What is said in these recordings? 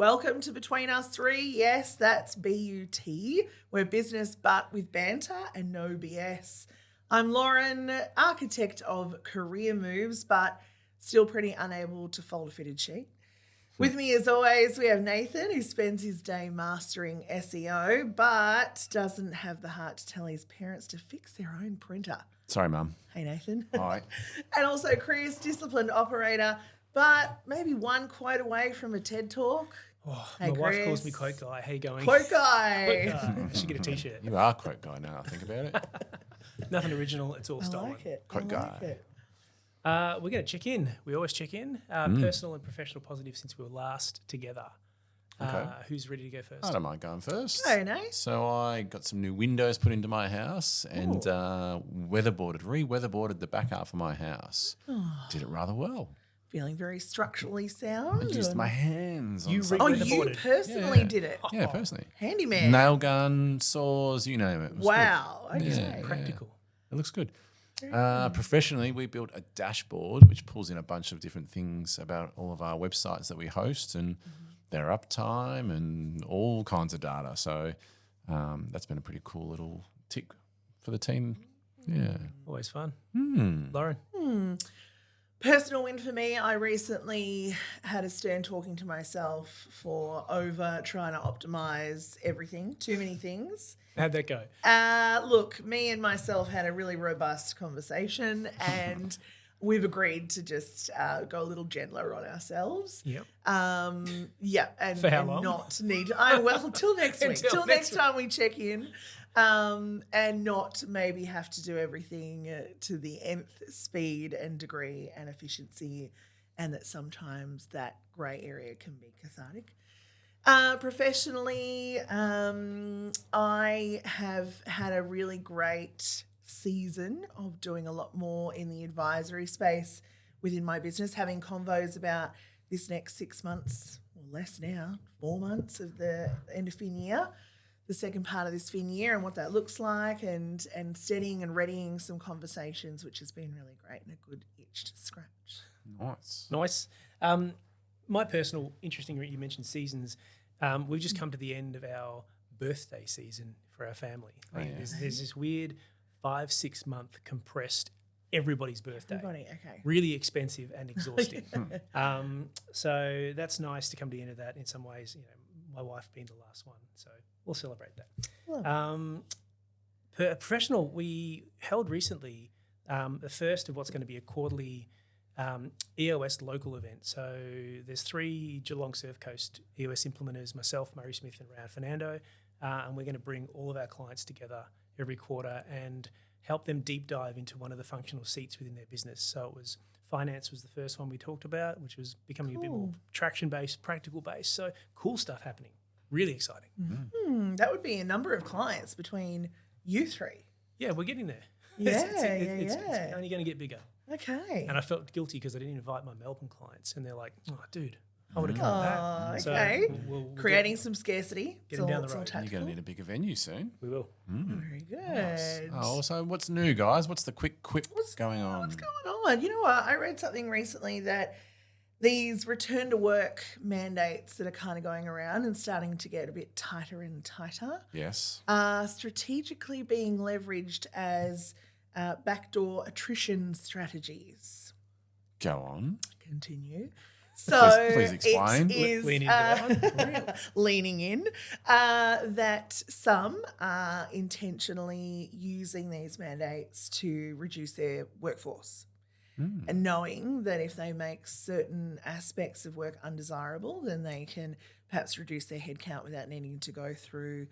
Welcome to Between Us Three. Yes, that's BUT. We're business but with banter and no BS. I'm Lauren, architect of career moves, but still pretty unable to fold a fitted sheet. With me, as always, we have Nathan, who spends his day mastering SEO, but doesn't have the heart to tell his parents to fix their own printer. Sorry, Mum. Hey, Nathan. Hi. And also Chris, disciplined operator, but maybe one quote away from a TED Talk. Oh, Hey, my wife Chris. calls me Quote Guy. How you going? Quote guy. Quote Guy. I should get a T-shirt. You are quote guy now, I think about it. Nothing original. It's all I stolen. like it. Quote I guy. like it. We're going to check in. We always check in. Personal and professional positive since we were last together. Okay. Who's ready to go first? I don't mind going first. Very nice. So I got some new windows put into my house and re-weatherboarded the back half of my house. Did it rather well. Feeling very structurally I sound. used my hands on You something. Oh, Weatherboarded. you personally Yeah. did it. Yeah, personally. Handyman. Nail gun, saws, you name it. It was Wow. good. Okay. Yeah. Practical. It looks good. Professionally, we built a dashboard which pulls in a bunch of different things about all of our websites that we host and their uptime and all kinds of data. So that's been a pretty cool little tick for the team. Yeah. Always fun. Hmm. Lauren. Personal win for me, I recently had a stern talking to myself for over trying to optimize everything, too many things. How'd that go? Look, me and myself had a really robust conversation and we've agreed to just go a little gentler on ourselves. Yep. Yeah, and, For how and long? not need till next week, Until till next next time we check in, and not maybe have to do everything to the nth speed and degree and efficiency, and that sometimes that grey area can be cathartic. Professionally, I have had a really great season of doing a lot more in the advisory space within my business, having convos about this next 6 months, or less now, 4 months of the end of fin year, the second part of this fin year and what that looks like, and setting and readying some conversations, which has been really great and a good itch to scratch. Nice. Nice. My personal, interesting, you mentioned seasons. We've just come to the end of our birthday season for our family. Yeah. There's this weird 5-6 month compressed everybody's birthday. Everybody, okay. Really expensive and exhausting. So that's nice to come to the end of that in some ways. You know, my wife being the last one, so we'll celebrate that. Professional, we held recently the first of what's going to be a quarterly EOS local event. So there's 3 Geelong Surf Coast EOS implementers, myself, Murray Smith and Ryan Fernando, and we're going to bring all of our clients together every quarter and help them deep dive into one of the functional seats within their business. So it was finance was the first one we talked about, which was becoming a bit more traction-based, practical-based. So cool stuff happening. Really exciting. That would be a number of clients between you three. Yeah, we're getting there. Yeah, It's yeah. only going to get bigger. Okay. And I felt guilty because I didn't invite my Melbourne clients, and they're like, "Oh, dude, I would have come back." So okay. we'll Creating some scarcity. get them down the It's all road. You're tactical. going to need a bigger venue soon. We will. Very good. Oh, so what's new, guys? What's the quick quip going on? What's going on? You know what? I read something recently that these return to work mandates that are kind of going around and starting to get a bit tighter and tighter Yes. are strategically being leveraged as backdoor attrition strategies. Go on. Continue. So Please explain. it is Lean into that one. leaning in that some are intentionally using these mandates to reduce their workforce. And knowing that if they make certain aspects of work undesirable, then they can perhaps reduce their headcount without needing to go through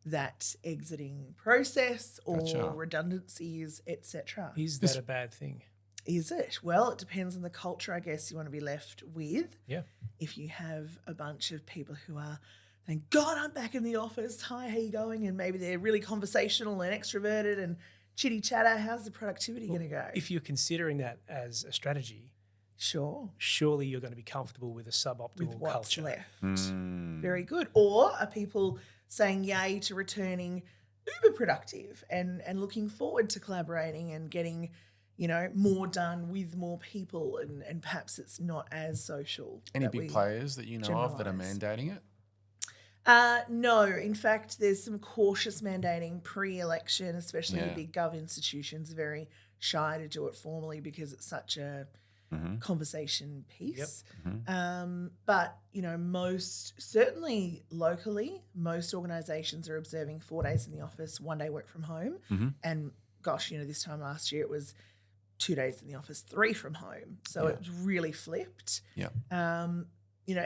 that exiting process or Gotcha. redundancies, etc. Is that a bad thing? Is it? Well, it depends on the culture, I guess, you want to be left with. Yeah. If you have a bunch of people who are, thank God I'm back in the office, hi, how you going? And maybe they're really conversational and extroverted and chitty chatter, how's the productivity going to go? If you're considering that as a strategy, Sure. surely you're going to be comfortable with a With suboptimal what's culture. left. Hmm. Very good. Or are people saying yay to returning uber productive and looking forward to collaborating and getting, more done with more people, and perhaps it's not as social. Any big players that you know of that are generalise. mandating it? No, in fact, there's some cautious mandating pre-election, especially the Yeah. big gov institutions are very shy to do it formally because it's such a conversation piece. But, certainly locally, most organisations are observing 4 days in the office, 1 day work from home. And gosh, this time last year it was 2 days in the office, 3 from home. So it's really flipped. Yeah.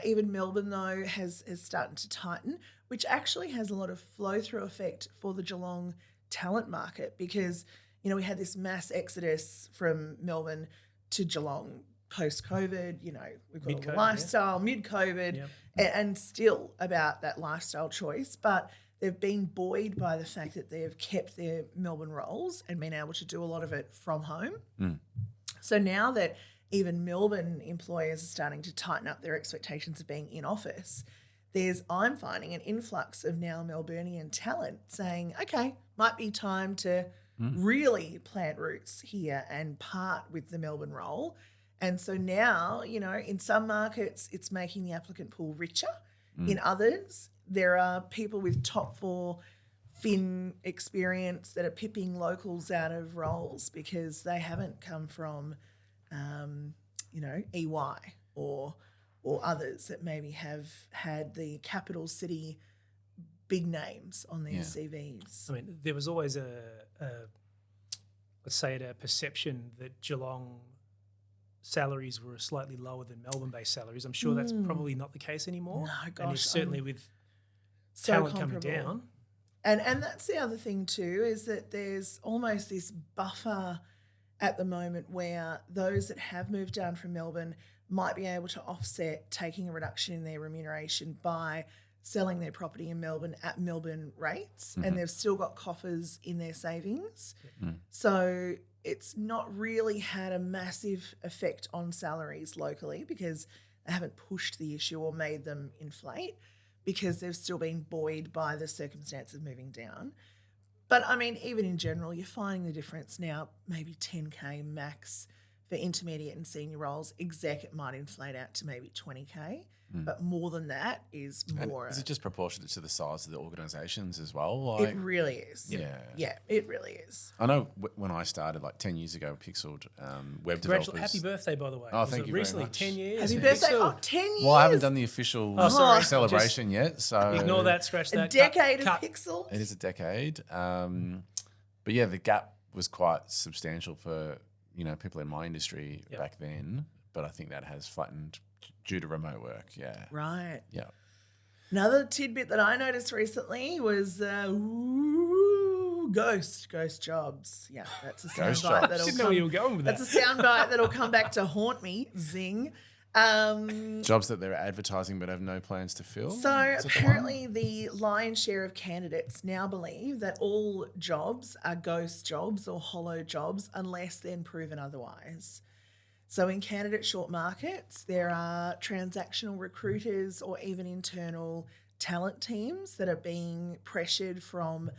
Even Melbourne, though, has started to tighten, which actually has a lot of flow-through effect for the Geelong talent market because, we had this mass exodus from Melbourne to Geelong post-COVID. We've got all the lifestyle, mid-COVID, and still about that lifestyle choice. But they've been buoyed by the fact that they've kept their Melbourne roles and been able to do a lot of it from home. So now that even Melbourne employers are starting to tighten up their expectations of being in office, I'm finding an influx of now Melburnian talent saying, okay, might be time to really plant roots here and part with the Melbourne role. And so now, in some markets, it's making the applicant pool richer. In others, there are people with top 4 fin experience that are pipping locals out of roles because they haven't come from EY or others that maybe have had the capital city big names on their CVs. I mean, there was always let's say a perception that Geelong salaries were slightly lower than Melbourne-based salaries. I'm sure that's probably not the case anymore. No, gosh. And it's certainly with So talent coming comparable. down. And that's the other thing too, is that there's almost this buffer at the moment where those that have moved down from Melbourne might be able to offset taking a reduction in their remuneration by selling their property in Melbourne at Melbourne rates, and they've still got coffers in their savings. So it's not really had a massive effect on salaries locally because they haven't pushed the issue or made them inflate because they've still been buoyed by the circumstance of moving down. But, I mean, even in general, you're finding the difference now, maybe 10K max for intermediate and senior roles. Exec, it might inflate out to maybe 20K. But more than that is more. And is it just proportionate to the size of the organisations as well? It really is. Yeah, it really is. I know when I started 10 years ago, Pixeled web developers. Happy birthday, by the way. Oh, thank you very recently, much. 10 years. Happy birthday. Pixel. Oh, 10 years. Well, I haven't done the official sorry. celebration yet, so Ignore that, scratch A that. decade cut. of Pixel. It is a decade. But yeah, the gap was quite substantial for, people in my industry back then. But I think that has flattened due to remote work. Yeah. Right. Yeah. Another tidbit that I noticed recently was ghost jobs. Yeah, that's a Ghost soundbite jobs. that'll Didn't know where you were going with that. That's a soundbite that'll come back to haunt me. Zing. Jobs that they're advertising but have no plans to fill. So Is it the one? apparently the lion's share of candidates now believe that all jobs are ghost jobs or hollow jobs unless then proven otherwise. So in candidate short markets, there are transactional recruiters or even internal talent teams that are being pressured from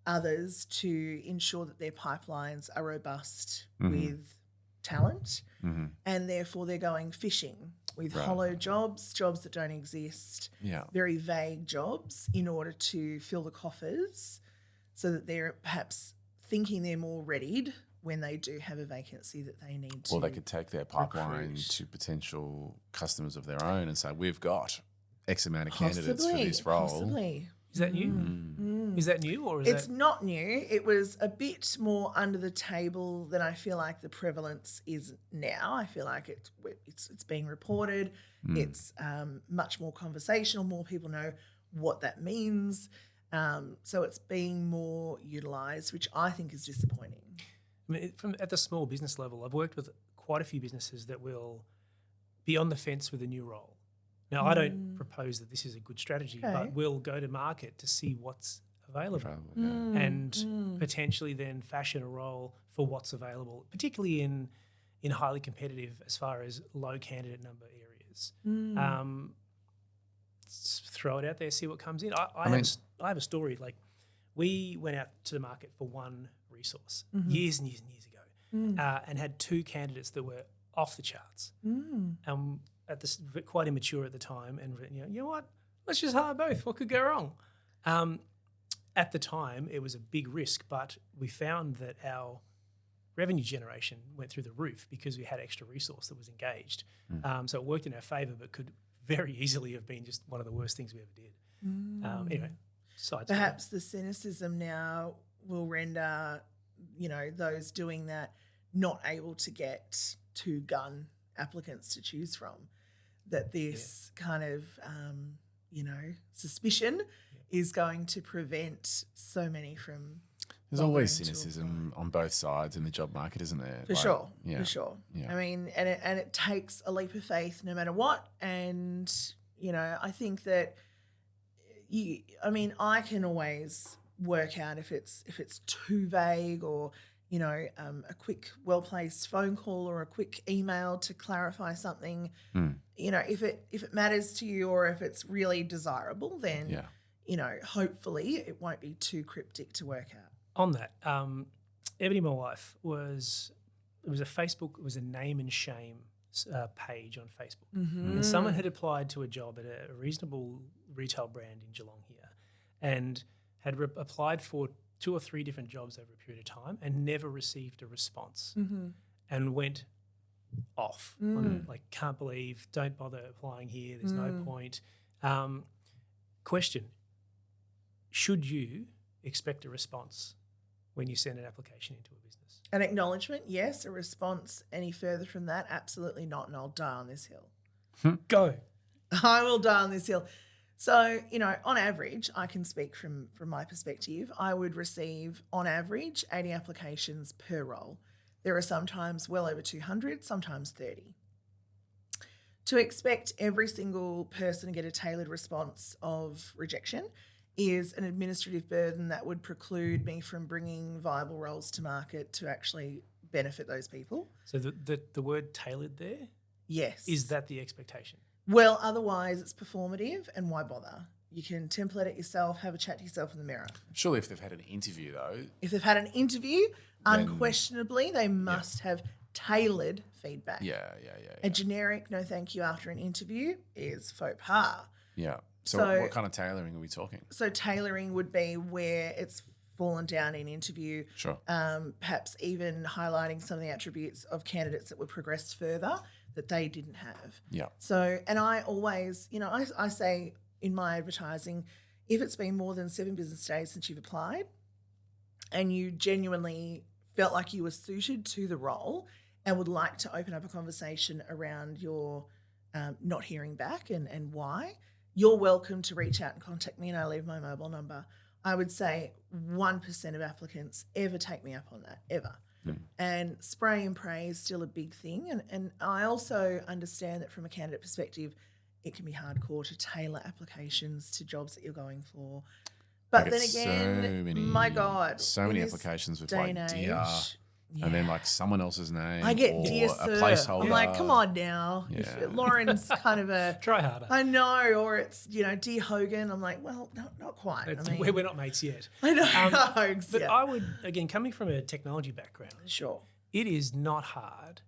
others to ensure that their pipelines are robust with talent, and therefore they're going fishing with hollow jobs that don't exist, very vague jobs in order to fill the coffers so that they're perhaps thinking they're more readied when they do have a vacancy that they need to. Or they could take their pipeline recruit. to potential customers of their own and say, we've got X amount of candidates for this role. Possibly. Is that new? Is that new or is It's not new. It was a bit more under the table than I feel like the prevalence is now. I feel like it's being reported. It's much more conversational. More people know what that means. So it's being more utilised, which I think is disappointing. I mean, at the small business level, I've worked with quite a few businesses that will be on the fence with a new role. Now, I don't propose that this is a good strategy, but we'll go to market to see what's available and potentially then fashion a role for what's available, particularly in highly competitive as far as low candidate number areas. Throw it out there, see what comes in. I have a story. Like, we went out to the market for one resource years and years and years ago. and had 2 candidates that were off the charts. At this, quite immature at the time, and you know what? Let's just hire both. What could go wrong? At the time, it was a big risk, but we found that our revenue generation went through the roof because we had extra resource that was engaged. So it worked in our favour, but could very easily have been just one of the worst things we ever did. Anyway, perhaps the cynicism now will render, those doing that not able to get 2 gun applicants to choose from. That this kind of, suspicion is going to prevent so many from. There's always cynicism on both sides in the job market, isn't there? For sure. Yeah. I mean, and it takes a leap of faith no matter what. And, I think that I can always work out if it's too vague or, a quick well-placed phone call or a quick email to clarify something. If it matters to you or if it's really desirable, then, hopefully it won't be too cryptic to work out. On that, Ebony, my wife, it was a name and shame page on Facebook. And someone had applied to a job at a reasonable retail brand in Geelong here and had applied for 2 or 3 different jobs over a period of time and never received a response and went off. Can't believe, don't bother applying here, there's no point. Question, should you expect a response when you send an application into a business? An acknowledgement, yes. A response any further from that, absolutely not, and I'll die on this hill. Go. I will die on this hill. So, on average, I can speak from my perspective, I would receive, on average, 80 applications per role. There are sometimes well over 200, sometimes 30. To expect every single person to get a tailored response of rejection is an administrative burden that would preclude me from bringing viable roles to market to actually benefit those people. So the word tailored there? Yes. Is that the expectation? Well, otherwise it's performative, and why bother? You can template it yourself, have a chat to yourself in the mirror. Surely if they've had an interview though. If they've had an interview, unquestionably they must have tailored feedback. Yeah. A generic no thank you after an interview is faux pas. Yeah. So what kind of tailoring are we talking? So tailoring would be where it's fallen down in interview. Sure. Perhaps even highlighting some of the attributes of candidates that were progressed further that they didn't have. Yeah. So, and I always, I say in my advertising, if it's been more than 7 business days since you've applied and you genuinely felt like you were suited to the role and would like to open up a conversation around your not hearing back and why, you're welcome to reach out and contact me, and I leave my mobile number. I would say 1% of applicants ever take me up on that, ever. And spray and pray is still a big thing. And I also understand that from a candidate perspective, it can be hardcore to tailor applications to jobs that you're going for. But then again, my God. So many applications with like dear, yeah. and then like someone else's name. I get or dear a sir. placeholder. I'm like, come on now. Yeah. If Lauren's kind of a... Try harder. I know, or it's, dear Hogan. I'm like, well, no, not quite. We're not mates yet. I know. But I would, again, coming from a technology background, sure, it is not hard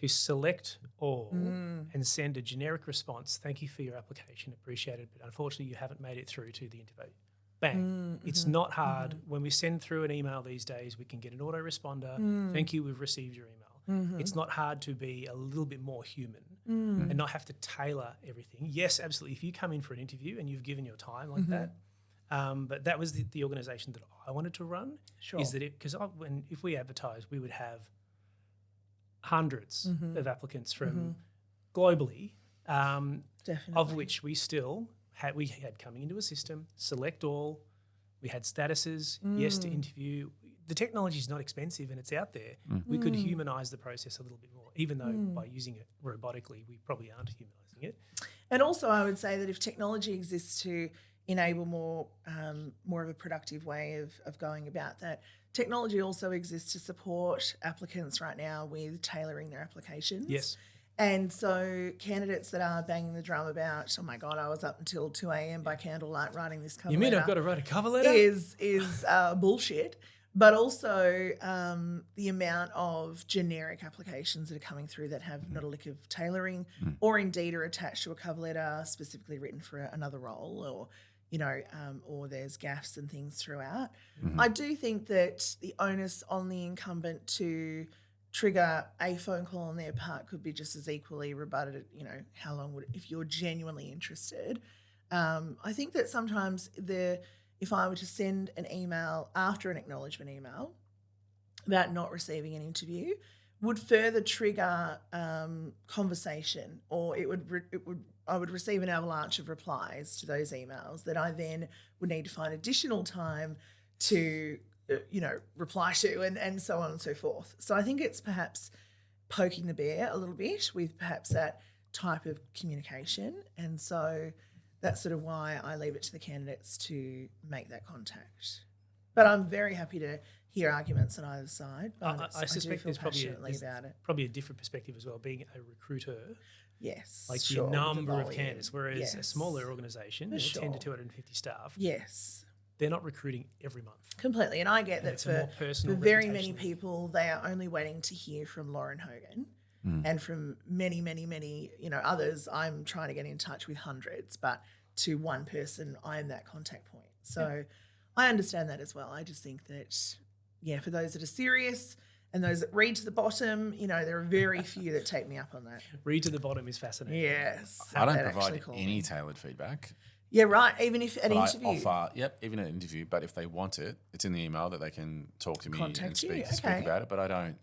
to select all and send a generic response. Thank you for your application. Appreciate it. But unfortunately, you haven't made it through to the interview. Bang. It's not hard. When we send through an email these days, we can get an autoresponder. Thank you, we've received your email. It's not hard to be a little bit more human and not have to tailor everything. Yes, absolutely. If you come in for an interview and you've given your time like that, but that was the organisation that I wanted to run. Sure. Is that because if we advertise, we would have hundreds of applicants from globally, of which we still had coming into a system, select all. We had statuses, yes to interview. The technology is not expensive and it's out there. We could humanise the process a little bit more, even though by using it robotically, we probably aren't humanising it. And also I would say that if technology exists to enable more of a productive way of going about that, technology also exists to support applicants right now with tailoring their applications. Yes. And so candidates that are banging the drum about, oh my God, I was up until 2 a.m. by candlelight writing this cover letter. You mean I've got to write a cover letter? Is bullshit. but also the amount of generic applications that are coming through that have not a lick of tailoring or indeed are attached to a cover letter specifically written for another role, or or there's gaffes and things throughout. I do think that the onus on the incumbent to trigger a phone call on their part could be just as equally rebutted. How long would, if you're genuinely interested. I think that sometimes if I were to send an email after an acknowledgement email about not receiving an interview, would further trigger conversation, or I would receive an avalanche of replies to those emails that I then would need to find additional time to reply to, and so on and so forth. So I think it's perhaps poking the bear a little bit with perhaps that type of communication, and so that's sort of why I leave it to the candidates to make that contact. But I'm very happy to hear arguments on either side. But I suspect there's probably a different perspective as well, being a recruiter. Yes. Like sure, the number of candidates, whereas a smaller organisation, 10 to 250 staff, yes, they're not recruiting every month. Completely. And I get that for very many reputation. people, they are only waiting to hear from Lauren Hogan. And from many, many, many, others, I'm trying to get in touch with hundreds, but to one person, I am that contact point. So I understand that as well. I just think that, for those that are serious and those that read to the bottom, there are very few that take me up on that. Read to the bottom is fascinating. Yes. I don't provide any tailored feedback. Yeah, right. Even if an interview. I offer, even an interview, but if they want it, it's in the email that they can talk to me and speak about it, but I don't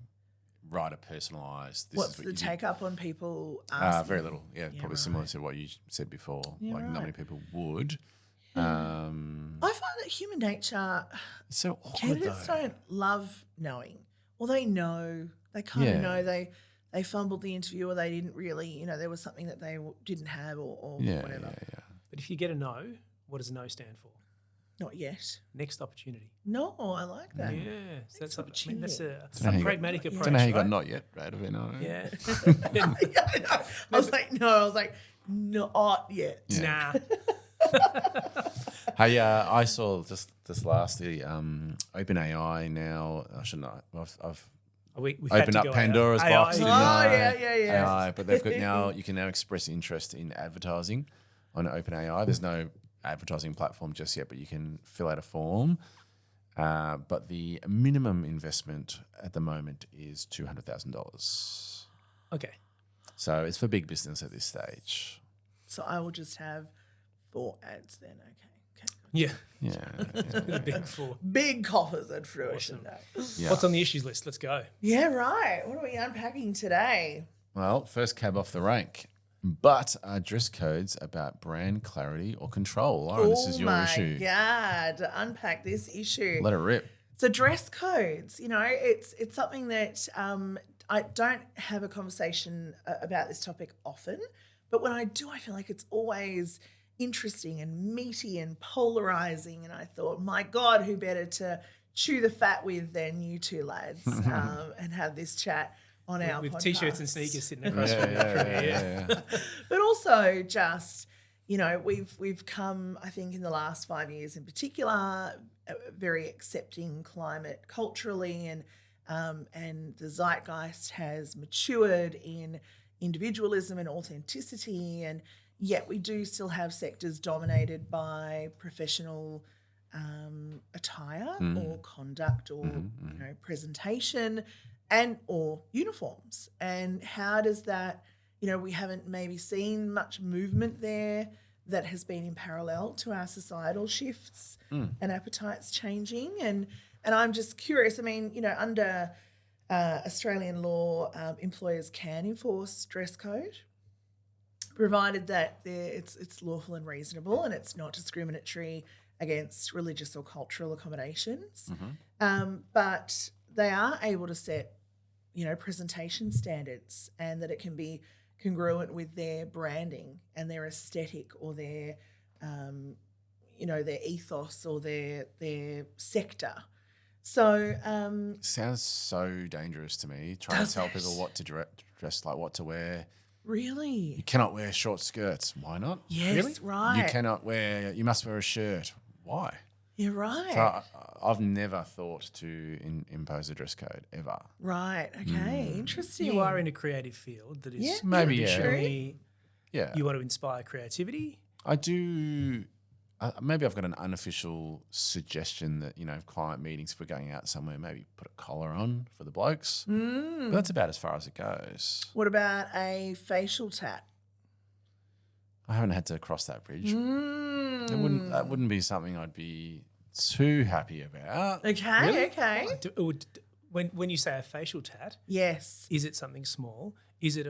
write a personalised. What's the take up on people? Very little. Yeah, probably similar to what you said before. Not many people would. I find that human nature. It's so awkward, candidates don't love knowing, or they know. They kind of know they fumbled the interview, or they didn't really. There was something that they didn't have, or whatever. Yeah. But if you get a no, what does a no stand for? Not yet. Next opportunity. No, I like that. Yeah, so that's opportunity. That's a pragmatic approach. I don't know how you right? got not yet, right? Yeah. I was like, not yet. Nah. Hey, I saw just lastly, OpenAI now. I shouldn't know. I've We've opened up Pandora's box. Oh, didn't I? yeah. AI, but they've got you can now express interest in advertising on OpenAI. There's no advertising platform just yet, but you can fill out a form. But the minimum investment at the moment is $200,000. Okay. So it's for big business at this stage. So I will just have 4 ads then. Okay. Yeah. Yeah. Big 4. Big coffers at fruition day. Yeah. What's on the issues list? Let's go. Yeah, right. What are we unpacking today? Well, first cab off the rank. But are dress codes about brand clarity or control? Lauren, this is your issue. Oh my God, to unpack this issue. Let it rip. So dress codes, it's something that I don't have a conversation about this topic often, but when I do, I feel like it's always interesting and meaty and polarizing. And I thought, my God, who better to chew the fat with than you two lads and have this chat on our with podcast. T-shirts and sneakers sitting across from Yeah. But also just, we've come, I think, in the last 5 years in particular, very accepting climate culturally, and the zeitgeist has matured in individualism and authenticity, and yet we do still have sectors dominated by professional attire or conduct or presentation and or uniforms. And how does that, we haven't maybe seen much movement there that has been in parallel to our societal shifts and appetites changing. And I'm just curious, under Australian law, employers can enforce dress code, provided that it's lawful and reasonable and it's not discriminatory against religious or cultural accommodations. But they are able to set, presentation standards, and that it can be congruent with their branding and their aesthetic or their, their ethos or their sector. So sounds so dangerous to me. Trying to tell people what to dress like, what to wear. Really? You cannot wear short skirts. Why not? Yes, really? right. You must wear a shirt. Why? You're right. So I've never thought to impose a dress code ever. Right. Okay. Interesting. You are in a creative field that is Yeah, maybe, yeah. traditionally Yeah, you want to inspire creativity. I do. Maybe I've got an unofficial suggestion that, client meetings, if we're going out somewhere, maybe put a collar on for the blokes. But that's about as far as it goes. What about a facial tat? I haven't had to cross that bridge. That wouldn't be something I'd be too happy about. Okay. Really? Okay. When you say a facial tat, Yes. is it something small? Is it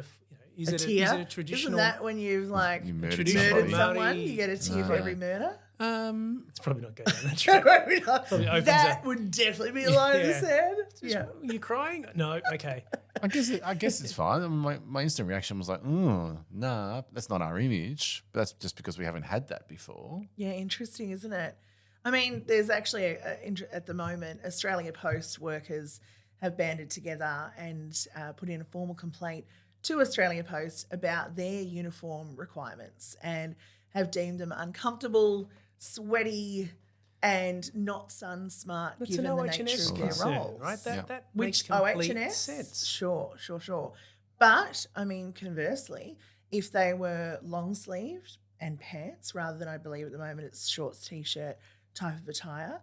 is A it tear? a traditional? Isn't that when you've You murdered traditional murdered somebody. someone? Maori- You get a tear for every murder? It's probably not going down that track. Probably opens That up. would definitely be a line in the Yeah. sand. Yeah. Are you crying? No. Okay. I guess it's fine. My instant reaction was like, oh, nah, that's not our image. But that's just because we haven't had that before. Yeah, interesting, isn't it? I mean, there's actually at the moment, Australia Post workers have banded together and put in a formal complaint to Australia Post about their uniform requirements and have deemed them uncomfortable, sweaty, and not sun smart That's given an the nature OH&S of their concern, roles. right? That Which makes complete OH&S? sense. Sure. But, I mean, conversely, if they were long-sleeved and pants rather than, I believe at the moment it's shorts, T-shirt type of attire,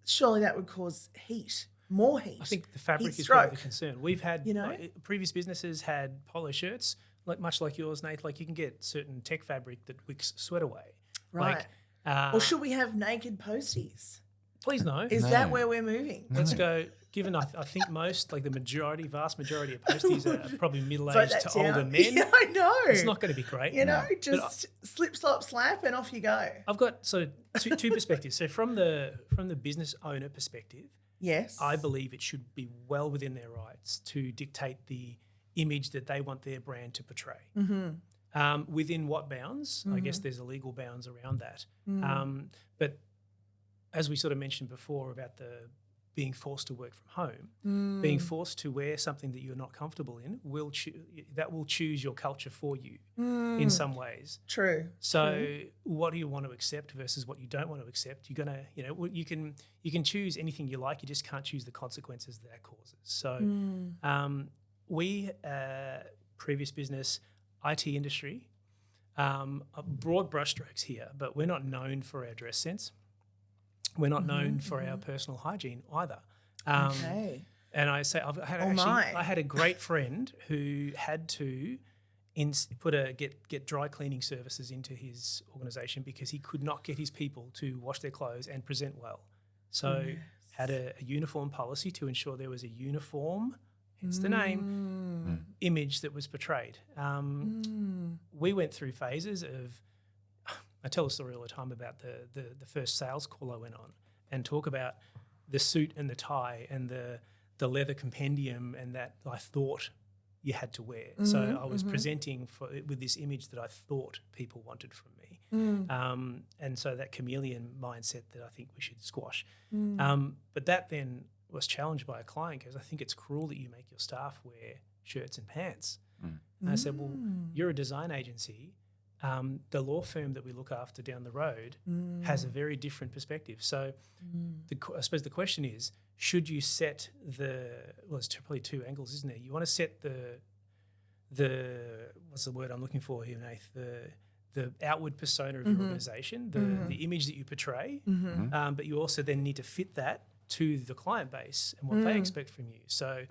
surely that would cause heat, more heat. I think the fabric heat is probably the stroke. concern. We've had You know? previous businesses had polo shirts, much like yours, Nate. Like you can get certain tech fabric that wicks sweat away. Right. Like, Or should we have naked posties? please no. Is No. that where we're moving? Let's go. Given I think most, like the vast majority of posties are probably Vote middle-aged that to down. older men. Yeah, I know. It's not going to be great. You know, But just slip, slop, slap, and off you go. I've got sort of two perspectives. So from the business owner perspective, Yes. I believe it should be well within their rights to dictate the image that they want their brand to portray. Within what bounds? I guess there's a legal bounds around that. But as we sort of mentioned before about the being forced to work from home, being forced to wear something that you're not comfortable in will choose your culture for you in some ways. True. So what do you want to accept versus what you don't want to accept? You're gonna, you can choose anything you like. You just can't choose the consequences that causes. So we, previous business, IT industry, broad brushstrokes here, but we're not known for our dress sense. We're not known for our personal hygiene either. Okay. And I say I had a great friend who had to get dry cleaning services into his organisation because he could not get his people to wash their clothes and present well. So had a uniform policy to ensure there was a uniform, hence the name, image that was portrayed. We went through phases of, I tell a story all the time about the first sales call I went on and talk about the suit and the tie and the leather compendium and that I thought you had to wear. So I was presenting with this image that I thought people wanted from me. And so that chameleon mindset that I think we should squash. But that then was challenged by a client because I think it's cruel that you make your staff wear shirts and pants. And I said, well, you're a design agency. The law firm that we look after down the road has a very different perspective. So I suppose the question is, should you set there's probably two angles, isn't there? You want to set the what's the word I'm looking for here, Nath? The outward persona of your organisation, the image that you portray, but you also then need to fit that to the client base and what they expect from you. So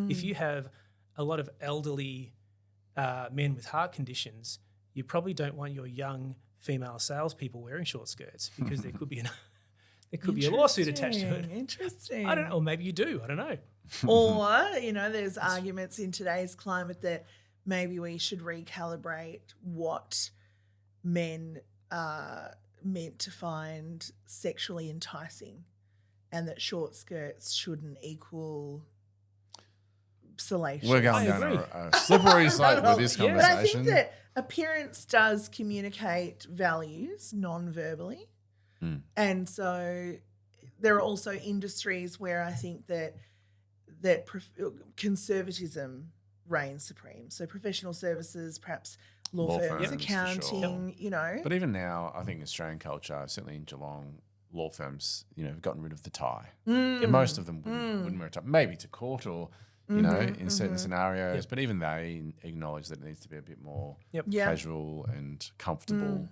if you have a lot of elderly men with heart conditions, you probably don't want your young female salespeople wearing short skirts because there could be a lawsuit attached to it. Interesting. I don't know, or maybe you do. I don't know. Or, there's arguments in today's climate that maybe we should recalibrate what men are meant to find sexually enticing and that short skirts shouldn't equal salacious. We're going down a slippery slope with this But I conversation. think that appearance does communicate values non-verbally. And so there are also industries where I think that conservatism reigns supreme. So professional services, perhaps law firms, firms, for accounting, sure. But even now, I think Australian culture, certainly in Geelong, law firms, have gotten rid of the tie. Yeah, most of them wouldn't wear a tie, maybe to court or in certain scenarios. But even they acknowledge that it needs to be a bit more casual and comfortable.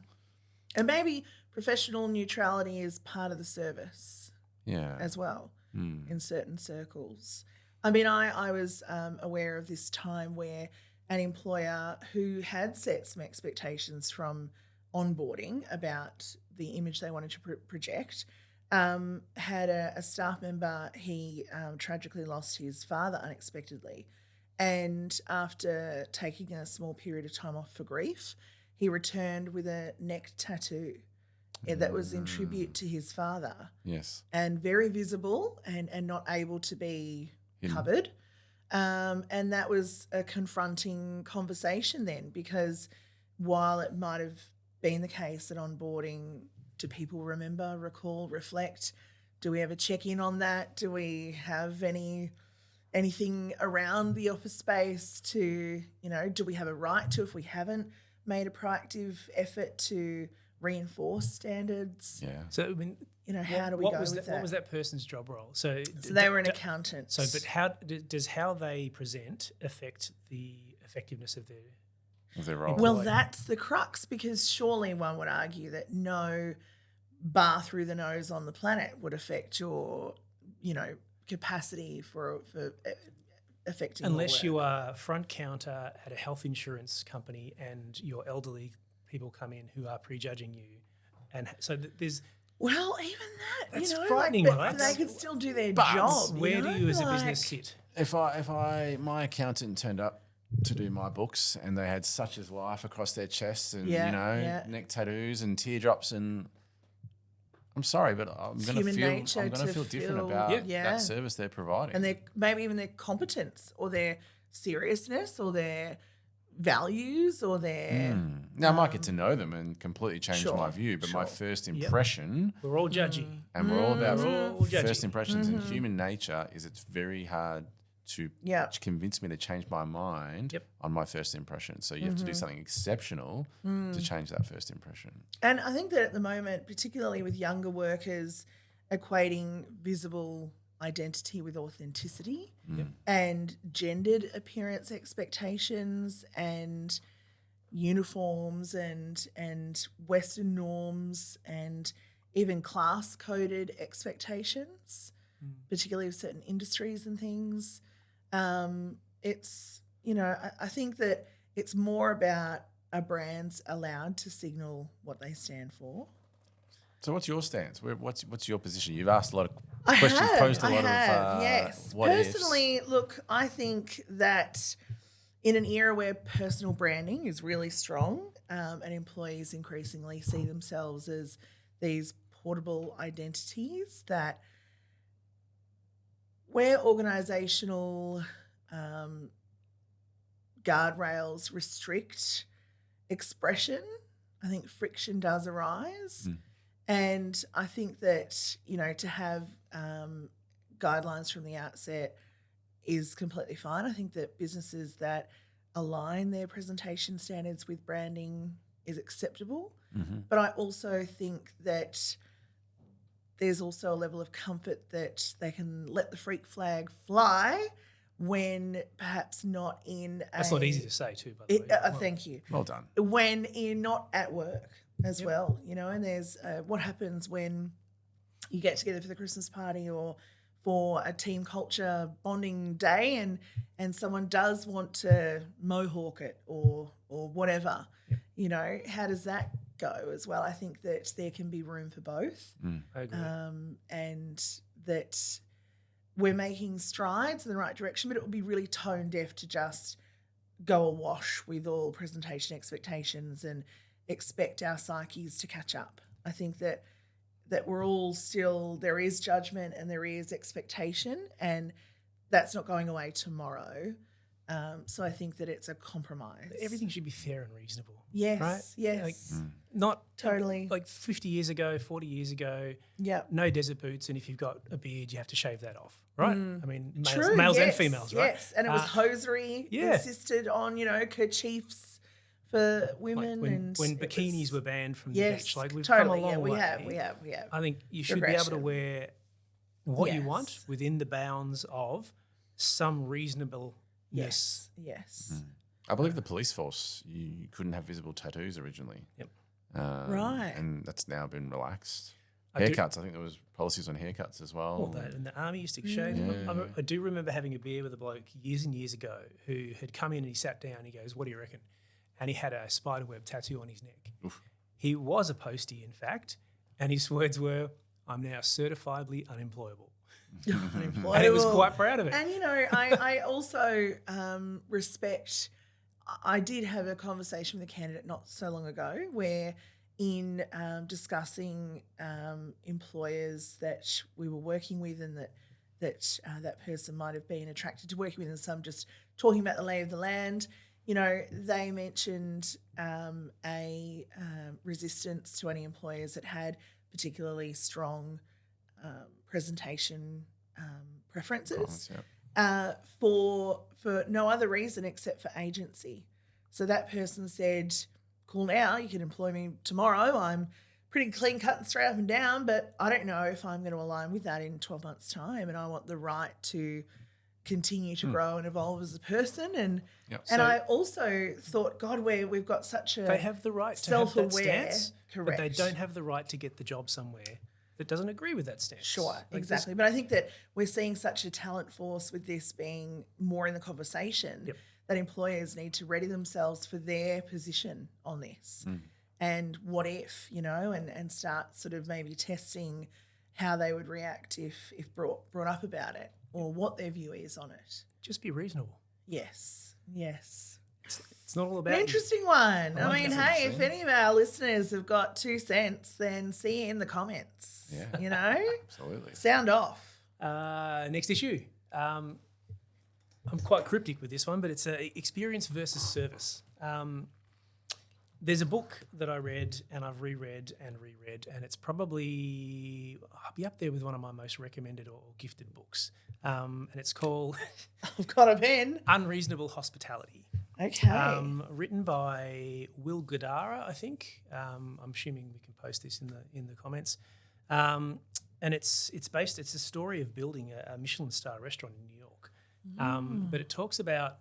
And maybe professional neutrality is part of the service as well in certain circles. I mean, I was aware of this time where an employer who had set some expectations from onboarding about the image they wanted to project had a staff member. He tragically lost his father unexpectedly. And after taking a small period of time off for grief, he returned with a neck tattoo that was in tribute to his father. Yes. And very visible and not able to be covered. And that was a confronting conversation then, because while it might have been the case that onboarding, do people remember, recall, reflect? Do we ever check in on that? Do we have anything around the office space to, do we have a right to, if we haven't made a proactive effort to reinforce standards? Yeah. So, I mean, how do we go with that? What was that person's job role? So they were an accountant. So, but how does how they present affect the effectiveness of their role? Well, that's the crux, because surely one would argue that no bar through the nose on the planet would affect your, capacity for affecting unless you are front counter at a health insurance company and your elderly people come in who are prejudging you, and so there's. Well, even that, that's frightening, right? They could still do their job. Where do you as a business sit? If my accountant turned up to do my books and they had such as life across their chests and neck tattoos and teardrops, and I'm sorry, but I'm going to feel different about that service they're providing, and maybe even their competence or their seriousness or their values or their. Now I might get to know them and completely change my view, but my first impression. We're all judgy, and we're all about first impressions. And human nature is it's very hard to convince me to change my mind on my first impression. So you have to do something exceptional to change that first impression. And I think that at the moment, particularly with younger workers, equating visible identity with authenticity and gendered appearance expectations and uniforms and Western norms and even class coded expectations, particularly of certain industries and things. It's, I think that it's more about are brands allowed to signal what they stand for. So what's your stance? What's your position? You've asked a lot of questions, posed a lot of yes. what Personally, ifs. Look, I think that in an era where personal branding is really strong and employees increasingly see themselves as these portable identities, that where organisational guardrails restrict expression, I think friction does arise. And I think that, to have guidelines from the outset is completely fine. I think that businesses that align their presentation standards with branding is acceptable. But I also think that there's also a level of comfort that they can let the freak flag fly when perhaps not in That's not easy to say too, by the way. Thank you. Well done. When you're not at work as well, and there's what happens when you get together for the Christmas party or for a team culture bonding day and someone does want to mohawk it or whatever, how does that go as well? I think that there can be room for both. I agree. And that we're making strides in the right direction, but it would be really tone deaf to just go awash with all presentation expectations and expect our psyches to catch up. I think that we're all still, there is judgment and there is expectation, and that's not going away tomorrow. So I think that it's a compromise. Everything should be fair and reasonable. Yes, right? yes. Not totally. Like 50 years ago, 40 years ago, no desert boots, and if you've got a beard, you have to shave that off, right? I mean, males and females, right? Yes, and it was hosiery insisted on, kerchiefs for Like women. when and it bikinis was- were banned from the yes, beach, like we've totally. come a long way. We have. I think you should be able to Progression. wear what you Yes. want within the bounds of some reasonableness. Yes. I believe the police force, you couldn't have visible tattoos originally. Yep. Right. And that's now been relaxed. I do- Haircuts, I think there was policies on haircuts as well. Well, and the army used to shave them. I do remember having a beer with a bloke years and years ago who had come in and he sat down. He goes, "What do you reckon?" And he had a spiderweb tattoo on his neck. Oof. He was a postie, in fact, and his words were, "I'm now certifiably unemployable." Unemployable. And he was quite proud of it. And, I also respect, I did have a conversation with a candidate not so long ago where in discussing employers that we were working with and that person might have been attracted to working with, and some just talking about the lay of the land, they mentioned a resistance to any employers that had particularly strong presentation preferences for no other reason except for agency. So that person said, "Cool, now you can employ me tomorrow. I'm pretty clean cut and straight up and down, but I don't know if I'm going to align with that in 12 months' time, and I want the right to continue to grow and evolve as a person." And I also thought, God, we've got such a they have the right to have that stance, but they don't have the right to get the job somewhere that doesn't agree with that stance. Sure, exactly. But I think that we're seeing such a talent force with this being more in the conversation that employers need to ready themselves for their position on this. And what if, and start sort of maybe testing how they would react if brought up about it, or what their view is on it. Just be reasonable. Yes. It's not all about An interesting one. I mean, that's hey, if any of our listeners have got 2 cents, then see you in the comments. Yeah. Absolutely. Sound off. Next issue. I'm quite cryptic with this one, but it's experience versus service. There's a book that I read and I've reread, and it's probably, I'll be up there with one of my most recommended or gifted books. And it's called I've got a pen. Unreasonable Hospitality. Okay. Written by Will Gadara, I think. I'm assuming we can post this in the comments. And it's a story of building a Michelin star restaurant in New York. But it talks about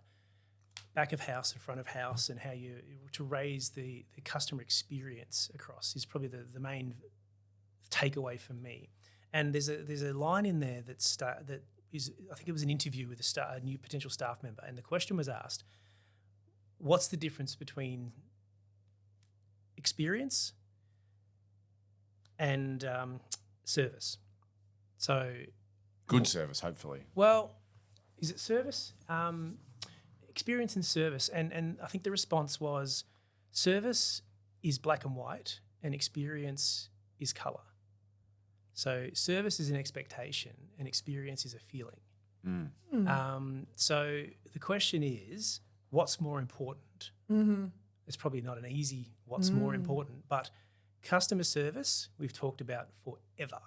back of house and front of house and how you to raise the customer experience across is probably the main takeaway for me. And there's a line in there that is, I think it was an interview with a new potential staff member, and the question was asked, what's the difference between experience and service? So Good service, hopefully. well, is it service? Experience and service. And I think the response was service is black and white and experience is colour. So service is an expectation and experience is a feeling. So the question is, what's more important? It's probably not an easy what's more important, but customer service we've talked about forever.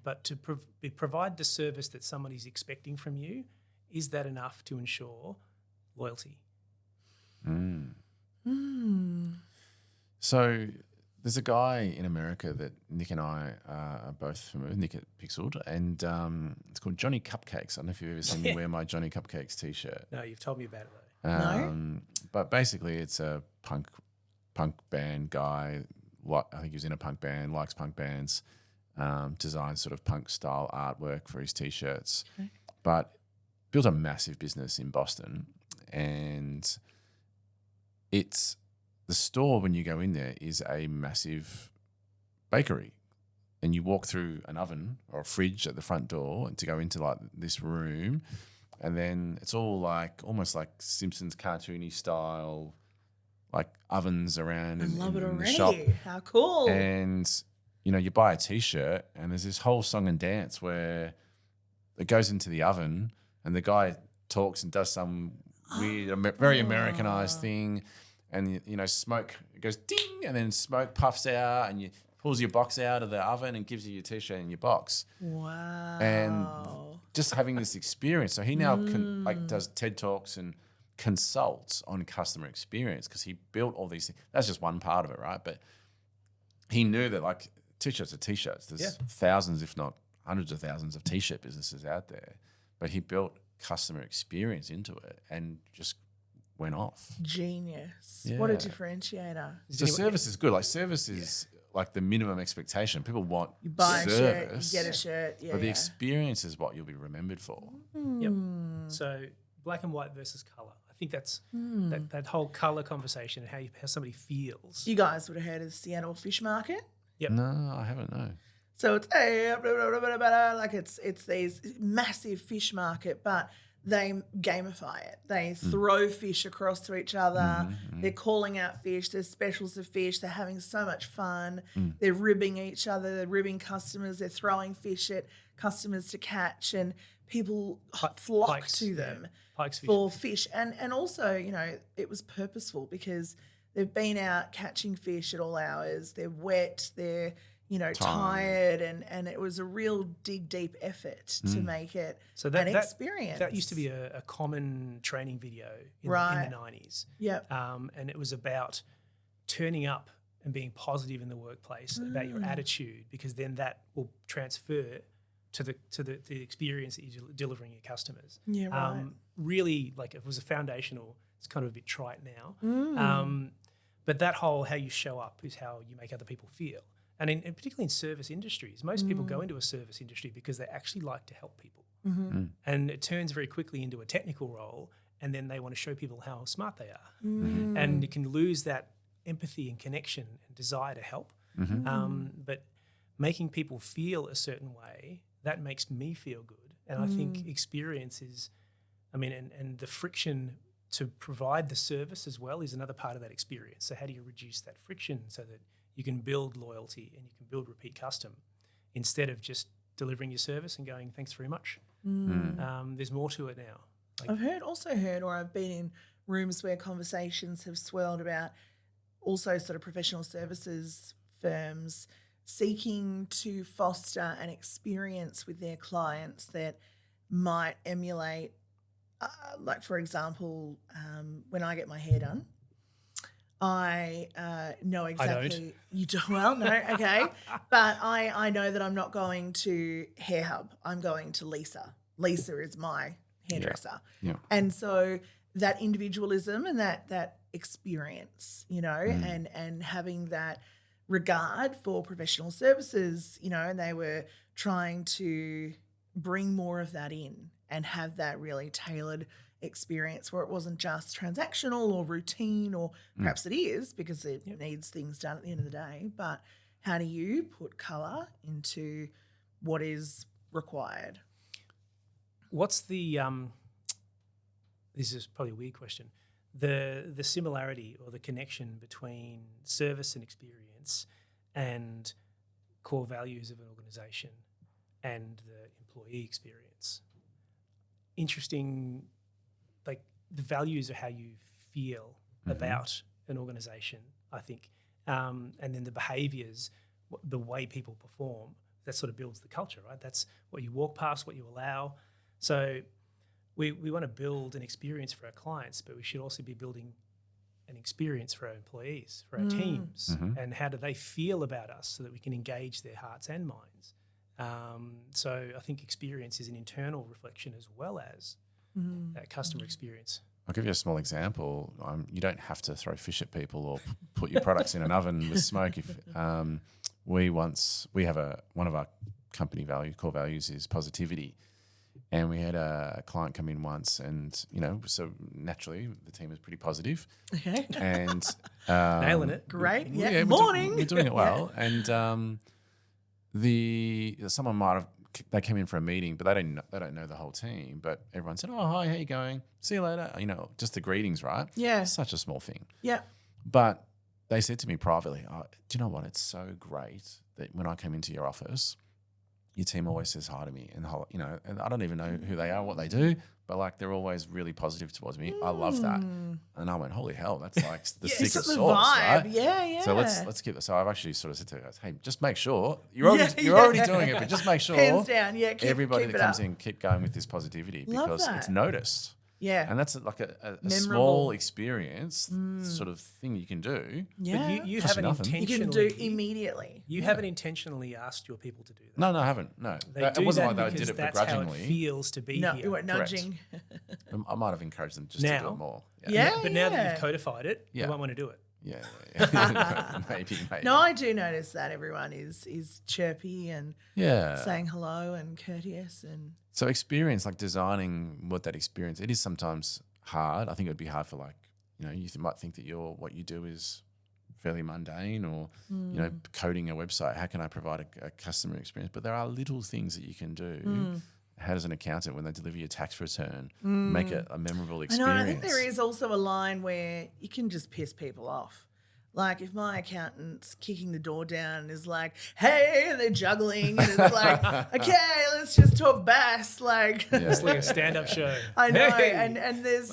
But to provide the service that somebody's expecting from you, is that enough to ensure loyalty? So there's a guy in America that Nick and I are both familiar with, Nick at Pixeled, and it's called Johnny Cupcakes. I don't know if you've ever seen me wear my Johnny Cupcakes T-shirt. No, you've told me about it though. No? But basically it's a punk band guy. I think he was in a punk band, likes punk bands, designs sort of punk style artwork for his T-shirts. Okay. But built a massive business in Boston, and it's the store when you go in there is a massive bakery, and you walk through an oven or a fridge at the front door and to go into like this room, and then it's all like almost like Simpsons cartoony style, like ovens around in the shop. How cool. And you buy a T-shirt and there's this whole song and dance where it goes into the oven and the guy talks and does some weird, very Americanized thing, and smoke, it goes ding, and then smoke puffs out, and you pulls your box out of the oven and gives you your T-shirt and your box. Wow. And just having this experience. So he now does TED Talks and consult on customer experience because he built all these things. That's just one part of it, right? But he knew that like T-shirts are T-shirts. There's thousands, if not hundreds of thousands of T-shirt businesses out there. But he built customer experience into it and just went off. Genius. What a differentiator. So service is good. Like service is like the minimum expectation. People want You buy service, a shirt, you get a shirt. Yeah, but the experience is what you'll be remembered for. Yep. So black and white versus color. I think that's that whole color conversation and how somebody feels. You guys would have heard of the Seattle Fish Market. Yep. No, I haven't, no. So it's like it's these massive fish market, but they gamify it. They throw fish across to each other. They're calling out fish. There's specials of fish. They're having so much fun. They're ribbing each other. They're ribbing customers. They're throwing fish at customers to catch, and people flock Pikes, to them Pikes fish. for fish. And also, it was purposeful because they've been out catching fish at all hours. They're wet. They're tired, and it was a real dig deep effort to make it an experience. That used to be a common training video in the 90s. Yep. And it was about turning up and being positive in the workplace, about your attitude, because then that will transfer to the experience that you're delivering your customers. Yeah, right. Really, like it was a foundational. It's kind of a bit trite now. But that whole how you show up is how you make other people feel. And particularly in service industries, most people go into a service industry because they actually like to help people. And it turns very quickly into a technical role, and then they want to show people how smart they are. And you can lose that empathy and connection and desire to help. But making people feel a certain way, that makes me feel good. And I think experience is, and the friction to provide the service as well is another part of that experience. So how do you reduce that friction so that you can build loyalty and you can build repeat custom instead of just delivering your service and going, thanks very much. There's more to it now. I've been in rooms where conversations have swirled about also sort of professional services firms seeking to foster an experience with their clients that might emulate, like for example, when I get my hair done, I know exactly. You do well, no, okay, but I know that I'm not going to Hair Hub. I'm going to Lisa. Lisa is my hairdresser, and so that individualism and that experience, and having that regard for professional services, and they were trying to bring more of that in and have that really tailored experience where it wasn't just transactional or routine, or perhaps it is because it needs things done at the end of the day, but how do you put colour into what is required? What's the this is probably a weird question, the similarity or the connection between service and experience and core values of an organisation and the employee experience? Interesting. Like the values are how you feel about an organisation, I think, and then the behaviours, the way people perform, that sort of builds the culture, right? That's what you walk past, what you allow. So we want to build an experience for our clients, but we should also be building an experience for our employees, for our teams, and how do they feel about us so that we can engage their hearts and minds. So I think experience is an internal reflection as well as that customer experience. I'll give you a small example. You don't have to throw fish at people or put your products in an oven with smoke. If we have one of our company core values is positivity, and we had a client come in once, and so naturally the team is pretty positive. Okay, and nailing it, great. We're doing it well, and someone might have. They came in for a meeting, but they don't know the whole team. But everyone said, "Oh, hi, how you going? See you later." Just the greetings, right? Yeah, such a small thing. Yeah, but they said to me privately, "Do you know what? It's so great that when I come into your office, your team always says hi to me, and and I don't even know who they are, what they do, but like they're always really positive towards me. I love that." And I went, "Holy hell, that's like the secret sauce, right?" Yeah. So let's keep it. So I've actually sort of said to guys, "Hey, just make sure you're already doing it, but just make sure hands down, everybody keep that it comes up. in keep going with this positivity because it's noticed." Yeah. And that's like a Memorable. small experience sort of thing you can do. Yeah. But you Costs you haven't nothing. You can intentionally. do immediately. You haven't intentionally asked your people to do that. No, I haven't. No. They do it wasn't that like they because did it that's how it begrudgingly. feels to be No, here. you weren't nudging. I might have encouraged them just to do Now. it more. Yeah. But now that you've codified it, Yeah. you won't want to do it. Yeah. maybe. No, I do notice that everyone is chirpy and Yeah. saying hello and courteous and So experience, like designing what that experience, it is sometimes hard. I think it would be hard for you might think that what you do is fairly mundane or, coding a website. How can I provide a customer experience? But there are little things that you can do. How does an accountant, when they deliver your tax return, make it a memorable I experience? know, and I think there is also a line where you can just piss people off. Like if my accountant's kicking the door down and is like, hey, and they're juggling and it's like, okay, let's just talk bass. Like, It's like a stand-up show. I know. Hey! And there's,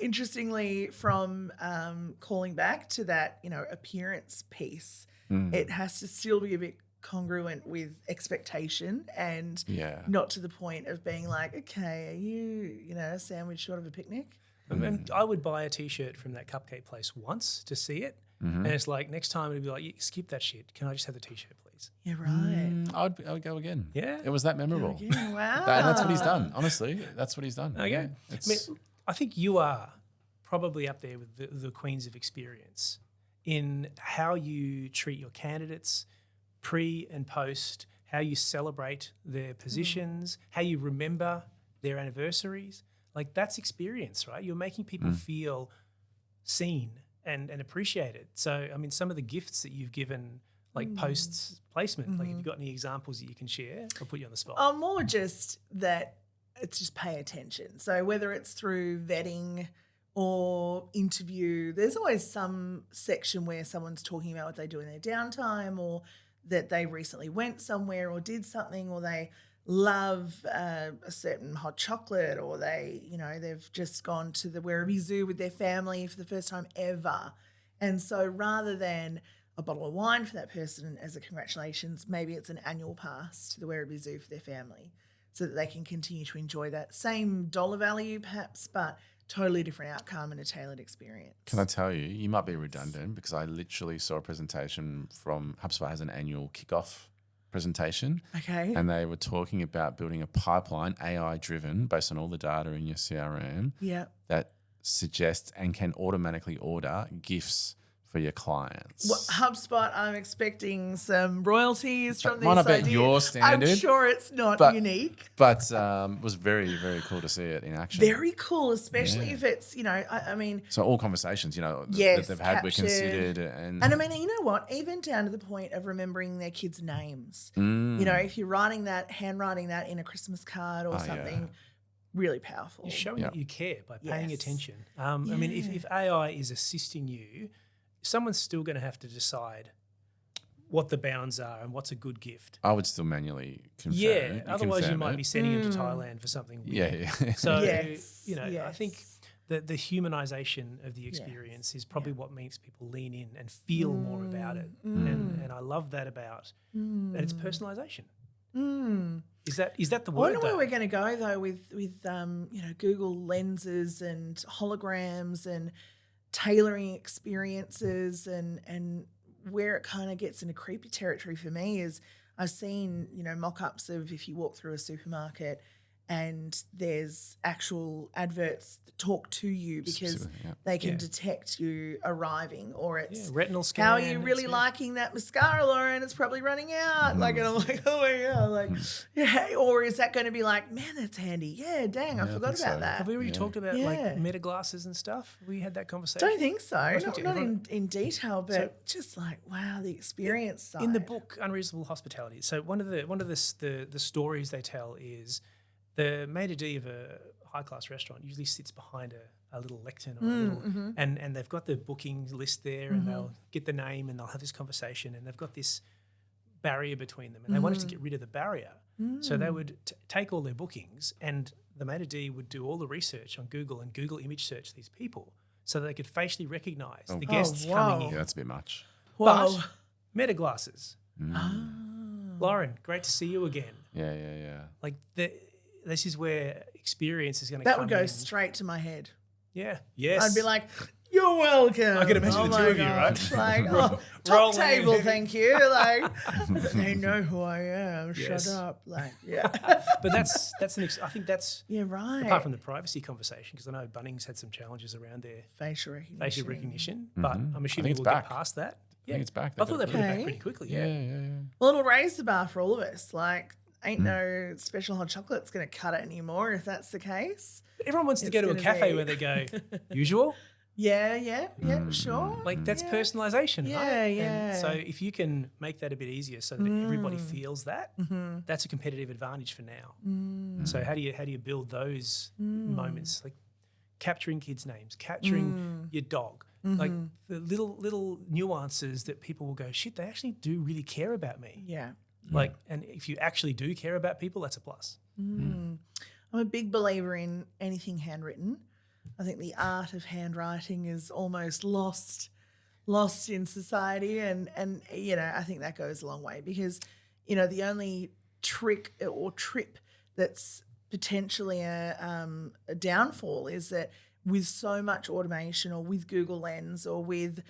interestingly from calling back to that, appearance piece, it has to still be a bit congruent with expectation and not to the point of being like, okay, are you, a sandwich short of a picnic? And I would buy a T-shirt from that cupcake place once to see it. And it's like next time it'd be like, skip that shit. Can I just have the T-shirt, please? Yeah, right. I would go again. Yeah. It was that memorable. Yeah, wow. And that's what he's done. Honestly, that's what he's done. Okay. Yeah, I think you are probably up there with the queens of experience in how you treat your candidates pre and post, how you celebrate their positions, how you remember their anniversaries. Like that's experience, right? You're making people feel seen and appreciated. So, I mean, some of the gifts that you've given, like post placement, like have you got any examples that you can share? I'll put you on the spot. More just that it's just pay attention. So whether it's through vetting or interview, there's always some section where someone's talking about what they do in their downtime or that they recently went somewhere or did something or they love a certain hot chocolate or they've just gone to the Werribee Zoo with their family for the first time ever. And so rather than a bottle of wine for that person as a congratulations, maybe it's an annual pass to the Werribee Zoo for their family so that they can continue to enjoy that same dollar value perhaps, but totally different outcome and a tailored experience. Can I tell you, you might be redundant because I literally saw a presentation from HubSpot has an annual kickoff presentation. Okay. And they were talking about building a pipeline, AI driven, based on all the data in your CRM that suggests and can automatically order gifts for your clients. HubSpot, I'm expecting some royalties from this might not be idea. your standard. I'm sure it's not unique. But it was very, very cool to see it in action. Very cool, especially if it's, I mean. So all conversations, yes, that they've had were captured. considered. And I mean, you know what? Even down to the point of remembering their kids' names. If you're handwriting that in a Christmas card or something. Really powerful. You're showing that you care by paying Yes. attention. I mean, if AI is assisting you, someone's still going to have to decide what the bounds are and what's a good gift. I would still manually confirm. Yeah, otherwise you confirm might it. be sending them to Thailand for something weird. Yeah. So, Yes, I think the humanization of the experience is probably what makes people lean in and feel more about it. And I love that about, and it's personalization. Is that the I word? wonder where we're going to go though with Google lenses and holograms and tailoring experiences and where it kind of gets into creepy territory for me is I've seen mock-ups of if you walk through a supermarket and there's actual adverts that talk to you because they can detect you arriving, or it's retinal scan. how are you really liking that mascara, Lauren? It's probably running out. Like, and I'm like, oh my God, like, or is that going to be like, man, that's handy. Yeah, dang, I forgot about that. Have we already talked about like meta glasses and stuff? We had that conversation. Don't think so. Not in detail, but just like, wow, the experience side. In the book Unreasonable Hospitality. So one of the stories they tell is the maitre d' of a high class restaurant usually sits behind a little lectern or a little, and they've got the booking list there, and they'll get the name and they'll have this conversation, and they've got this barrier between them, and they wanted to get rid of the barrier, so they would take all their bookings, and the maitre d' would do all the research on Google and Google image search these people so that they could facially recognise the guests coming in. Yeah, that's a bit much. But meta glasses. Lauren, great to see you again. Yeah. Like this is where experience is going to That come would go in. straight to my head. Yeah. Yes. I'd be like, "You're welcome." I can imagine the two my of you, right? gosh. Like, top Rolling table, in. thank you. Like, they know who I am. Yes. Shut up. Like, yeah. But that's I think that's Yeah, right. apart from the privacy conversation, because I know Bunnings had some challenges around their facial recognition. facial recognition, but I'm assuming it's we'll back. get past that. I think it's back. I thought they put it back Okay. pretty quickly. Yeah, Yeah. yeah, yeah. Well, it'll raise the bar for all of us. Like, ain't no special hot chocolate's going to cut it anymore if that's the case. But everyone wants to It's go to a gonna cafe be- where they go, usual. Yeah, sure. Like that's Yeah. personalisation, Yeah, right? yeah. And so if you can make that a bit easier so that everybody feels that, that's a competitive advantage for now. So how do you build those moments, like capturing kids' names, capturing your dog, like the little nuances that people will go, shit, they actually do really care about me. Yeah. Like, and if you actually do care about people, that's a plus. I'm a big believer in anything handwritten. I think the art of handwriting is almost lost in society, and I think that goes a long way because the only trick or trip that's potentially a downfall is that with so much automation or with Google Lens or with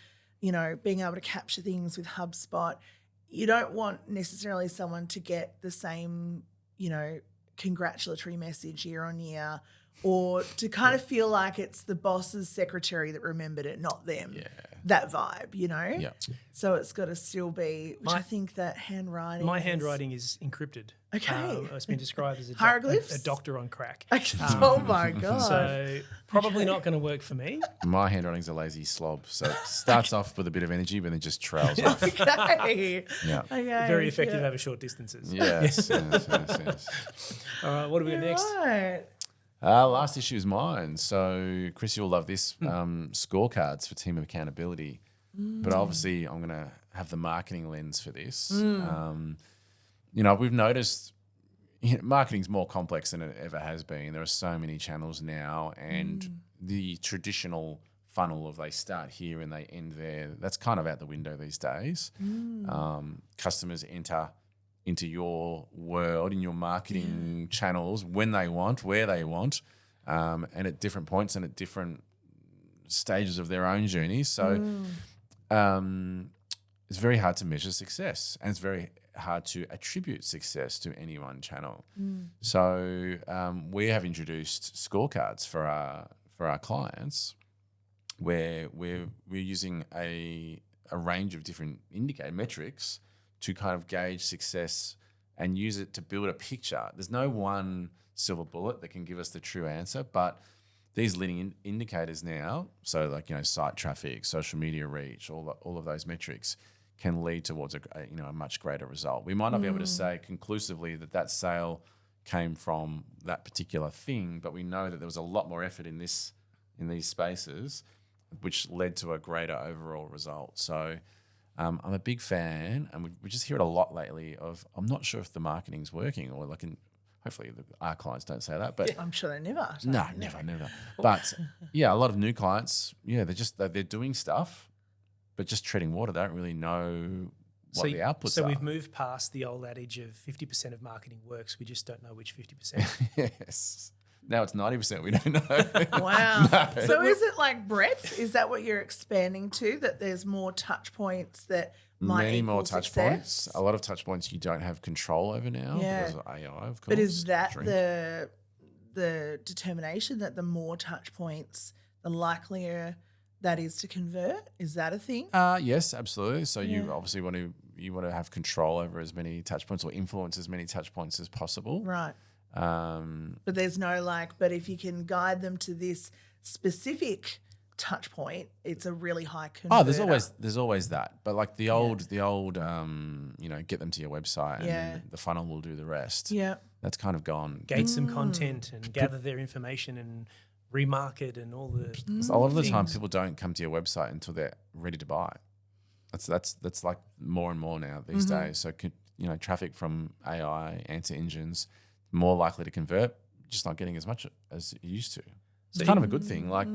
being able to capture things with HubSpot, you don't want necessarily someone to get the same congratulatory message year on year, or to kind of feel like it's the boss's secretary that remembered it, not them. Yeah. That vibe, Yeah. So it's got to still be, which I think that handwriting. My handwriting is encrypted. Okay. It's been described as Hieroglyphs? a doctor on crack. Oh my god! So probably not going to work for me. My handwriting's a lazy slob, so it starts off with a bit of energy, but then just trails off. Okay. Yeah. Okay. Very effective over short distances. Yes. All right, what do we got next? Right. Last issue is mine. So, Chris, you'll love this. Scorecards for team accountability. But obviously, I'm going to have the marketing lens for this. We've noticed marketing's more complex than it ever has been. There are so many channels now, and the traditional funnel of they start here and they end there, that's kind of out the window these days. Customers enter into your world, in your marketing channels, when they want, where they want, and at different points and at different stages of their own journey. So it's very hard to measure success, and it's very hard to attribute success to any one channel. So we have introduced scorecards for our clients, where we're using a range of different indicator metrics to kind of gauge success and use it to build a picture. There's no one silver bullet that can give us the true answer, but these leading indicators now, so like site traffic, social media reach, all of those metrics can lead towards a much greater result. We might not be able to say conclusively that sale came from that particular thing, but we know that there was a lot more effort in these spaces, which led to a greater overall result. So I'm a big fan, and we just hear it a lot lately of, I'm not sure if the marketing's working, or hopefully our clients don't say that, but I'm sure they never. no, never. But yeah, a lot of new clients, they're doing stuff, but just treading water. They don't really know what the outputs are. So we've moved past the old adage of 50% of marketing works. We just don't know which 50%. Yes. Now it's 90%. We don't know. Wow. No. So is it like breadth? Is that what you're expanding to? That there's more touch points that might Many equal more touch success? points. A lot of touch points you don't have control over now because of AI, of course. But is that Drink. the determination that the more touch points, the likelier that is to convert? Is that a thing? Yes, absolutely. So you obviously want to have control over as many touch points or influence as many touch points as possible. Right. But there's no but if you can guide them to this specific touch point, it's a really high converter. There's always that. But like the old get them to your website and then the funnel will do the rest. Yeah. That's kind of gone. Gate some content and gather their information and remarket and all the A lot of the things. time people don't come to your website until they're ready to buy. That's like more and more now these days. So traffic from AI answer engines more likely to convert, just not getting as much as it used to. It's kind of a good thing. Like,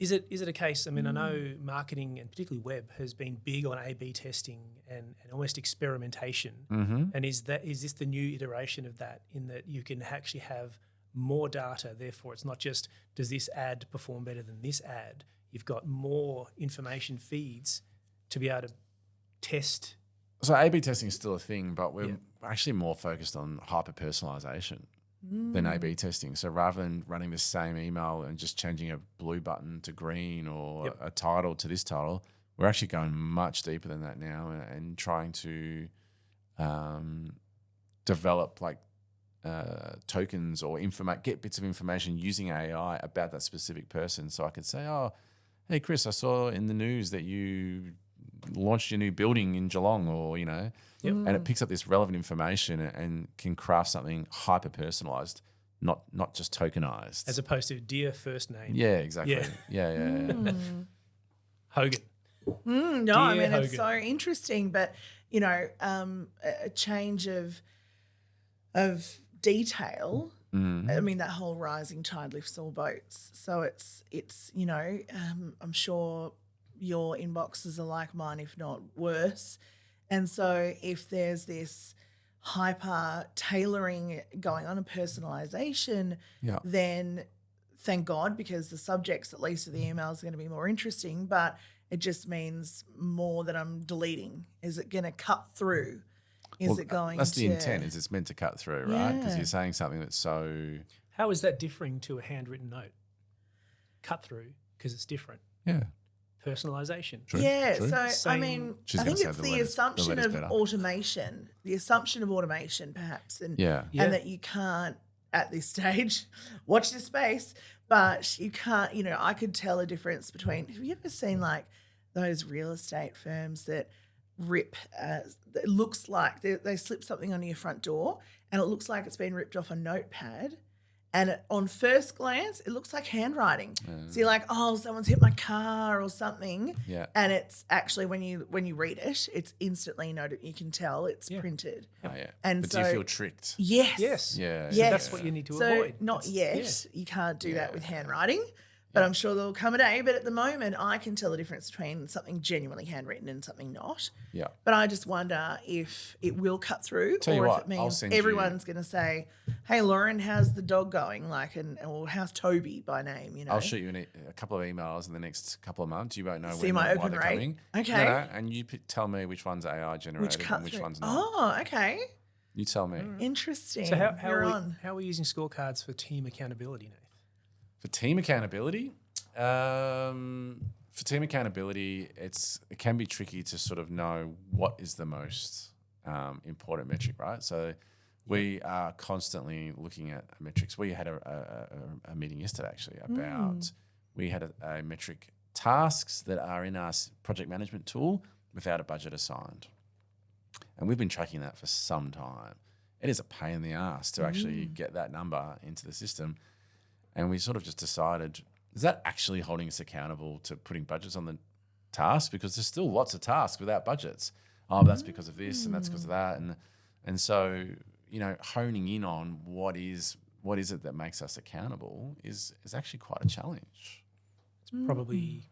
Is it a case? I mean, I know marketing and particularly web has been big on A/B testing and almost experimentation. And is this the new iteration of that? In that you can actually have more data. Therefore, it's not just does this ad perform better than this ad. You've got more information feeds to be able to test. So A/B testing is still a thing, but we're actually more focused on hyper-personalisation than A/B testing. So rather than running the same email and just changing a blue button to green or a title to this title, we're actually going much deeper than that now and trying to develop like tokens or get bits of information using AI about that specific person. So I could say, oh, hey, Chris, I saw in the news that you launched your new building in Geelong, or, you know, and it picks up this relevant information and can craft something hyper personalized, not just tokenized. As opposed to dear first name. Yeah, exactly. Yeah. Hogan. No, I mean, Hogan. it's so interesting, but, you know, a change of detail. I mean, that whole rising tide lifts all boats. So it's you know, I'm sure your inboxes are like mine, if not worse. And so if there's this hyper tailoring going on and personalization, then thank God, because the subjects, at least of the emails, are going to be more interesting, but it just means more that I'm deleting. Is it going to cut through? Is it going that's to... the intent, is it's meant to cut through, right? Because you're saying something that's so... How is that differing to a handwritten note? Cut through, because it's different. Yeah. Personalisation. True. So I mean, I think it's the assumption of automation, perhaps, and that you can't at this stage watch this space, but you can't. You know, I could tell a difference between. Have you ever seen like those real estate firms that rip? It looks like they slip something onto your front door, and it looks like it's been ripped off a notepad. And on first glance, it looks like handwriting. So you're like, oh, someone's hit my car or something. Yeah. And it's actually, when you read it, it's instantly noted. You can tell it's printed. Oh, yeah. And but so, do you feel tricked? Yes. Yeah. So that's what you need to avoid. Not yet. You can't do that with handwriting. But I'm sure there'll come a day. But at the moment, I can tell the difference between something genuinely handwritten and something not. Yeah. But I just wonder if it will cut through, or if it means everyone's going to say, "Hey, Lauren, how's the dog going?" Or how's Toby by name? You know. I'll shoot you a couple of emails in the next couple of months. You won't know See my open they're rate. coming. Okay. No, and you tell me which one's AI generated and which one's not. Oh, okay. You tell me. Interesting. So how are we using scorecards for team accountability, Nath? For team accountability, it can be tricky to sort of know what is the most important metric, right? So we are constantly looking at metrics. We had a meeting yesterday actually about we had a metric tasks that are in our project management tool without a budget assigned. And we've been tracking that for some time. It is a pain in the ass to actually get that number into the system. And we sort of just decided, is that actually holding us accountable to putting budgets on the tasks? Because there's still lots of tasks without budgets. Oh, but that's because of this and that's because of that. And so, you know, honing in on what is it that makes us accountable is actually quite a challenge. It's probably,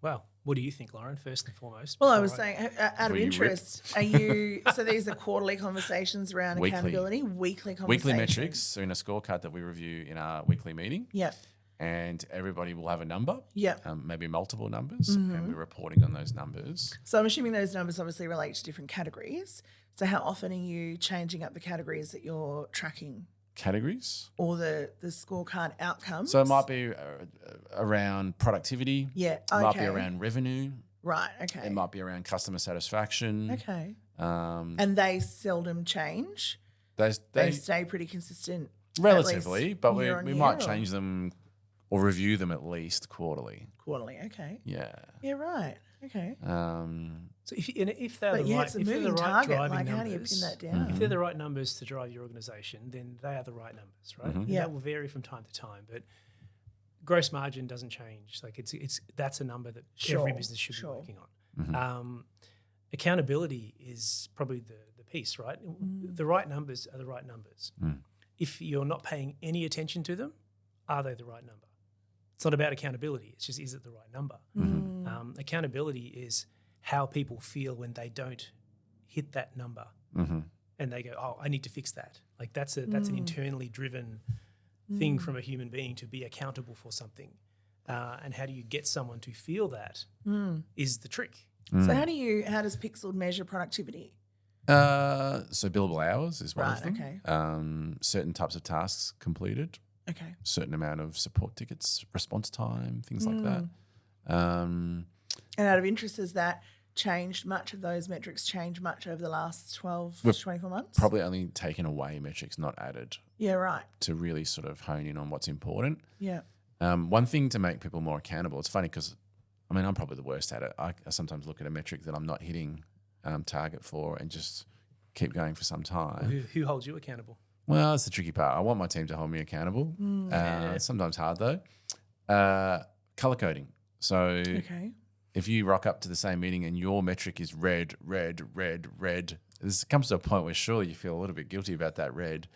well, what do you think, Lauren, first and foremost? Well, I was saying, out of interest, are you, so these are quarterly conversations around accountability, weekly conversations? Weekly metrics are in a scorecard that we review in our weekly meeting. Yeah. And everybody will have a number, maybe multiple numbers, and we're reporting on those numbers. So I'm assuming those numbers obviously relate to different categories. So how often are you changing up the categories that you're tracking? Categories? Or the scorecard outcomes? So it might be around productivity. Yeah, It might be around revenue. Right, okay. It might be around customer satisfaction. Okay. And they seldom change? They stay pretty consistent? Relatively, but we might or? change them or review them at least quarterly. Quarterly, okay. Yeah. Yeah, right. Okay. So if they're but the right, it's a if they're moving the right target. driving Like, numbers, how do you pin that down? if they're the right numbers to drive your organisation, then they are the right numbers, right? And that will vary from time to time, but gross margin doesn't change. Like that's a number that every business should be working on. Accountability is probably the piece, right? The right numbers are the right numbers. If you're not paying any attention to them, are they the right number? It's not about accountability. It's just, is it the right number? Accountability is how people feel when they don't hit that number, and they go, "Oh, I need to fix that." Like that's an internally driven thing from a human being to be accountable for something. And how do you get someone to feel that is the trick. So how does Pixel measure productivity? So billable hours is one of them. Okay. Certain types of tasks completed. Okay. Certain amount of support tickets, response time, things like that. And out of interest, has that changed much? Of those metrics changed much over the last 12 to 24 months? Probably only taken away metrics, not added. Yeah, right. To really sort of hone in on what's important. Yeah. One thing to make people more accountable, it's funny because, I mean, I'm probably the worst at it. I sometimes look at a metric that I'm not hitting target for and just keep going for some time. Who holds you accountable? Well, that's the tricky part. I want my team to hold me accountable. It's sometimes hard though. Color coding. So if you rock up to the same meeting and your metric is red, this comes to a point where surely you feel a little bit guilty about that red.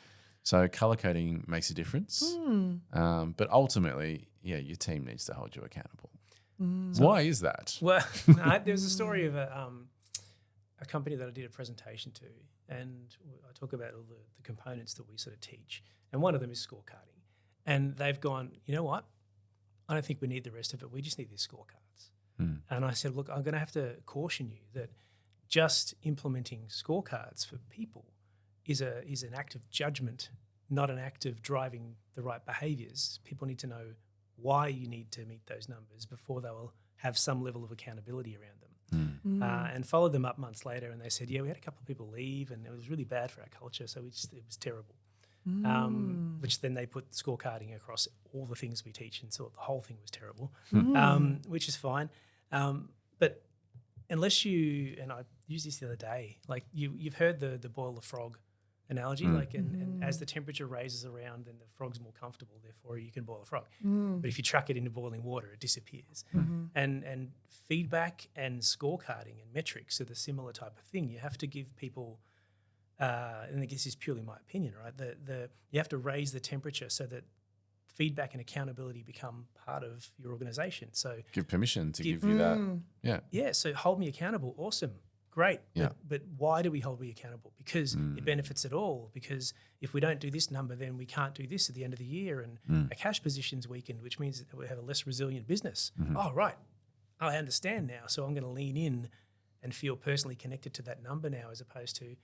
So color coding makes a difference. But ultimately, your team needs to hold you accountable. Why is that? Well, there was a story of a company that I did a presentation to, and I talk about all the components that we sort of teach, and one of them is scorecarding. And they've gone, you know what? I don't think we need the rest of it. We just need these scorecards. And I said, look, I'm going to have to caution you that just implementing scorecards for people is an act of judgment, not an act of driving the right behaviours. People need to know why you need to meet those numbers before they will have some level of accountability around them. And followed them up months later, and they said, we had a couple of people leave and it was really bad for our culture, so it was terrible. Which then they put scorecarding across all the things we teach, and so the whole thing was terrible, which is fine. But unless you, and I used this the other day, like you've heard the boil the frog analogy, like and as the temperature raises around, then the frog's more comfortable, therefore you can boil a frog. But if you chuck it into boiling water, it disappears. And feedback and scorecarding and metrics are the similar type of thing. You have to give people, and I guess this is purely my opinion, right? You have to raise the temperature so that feedback and accountability become part of your organisation. So give permission to give you that. Yeah. So hold me accountable. Awesome. Great. Yeah. But why do we hold me accountable? Because it benefits it all. Because if we don't do this number, then we can't do this at the end of the year, and our cash position's weakened, which means that we have a less resilient business. Oh, right. I understand now. So I'm going to lean in and feel personally connected to that number now, as opposed to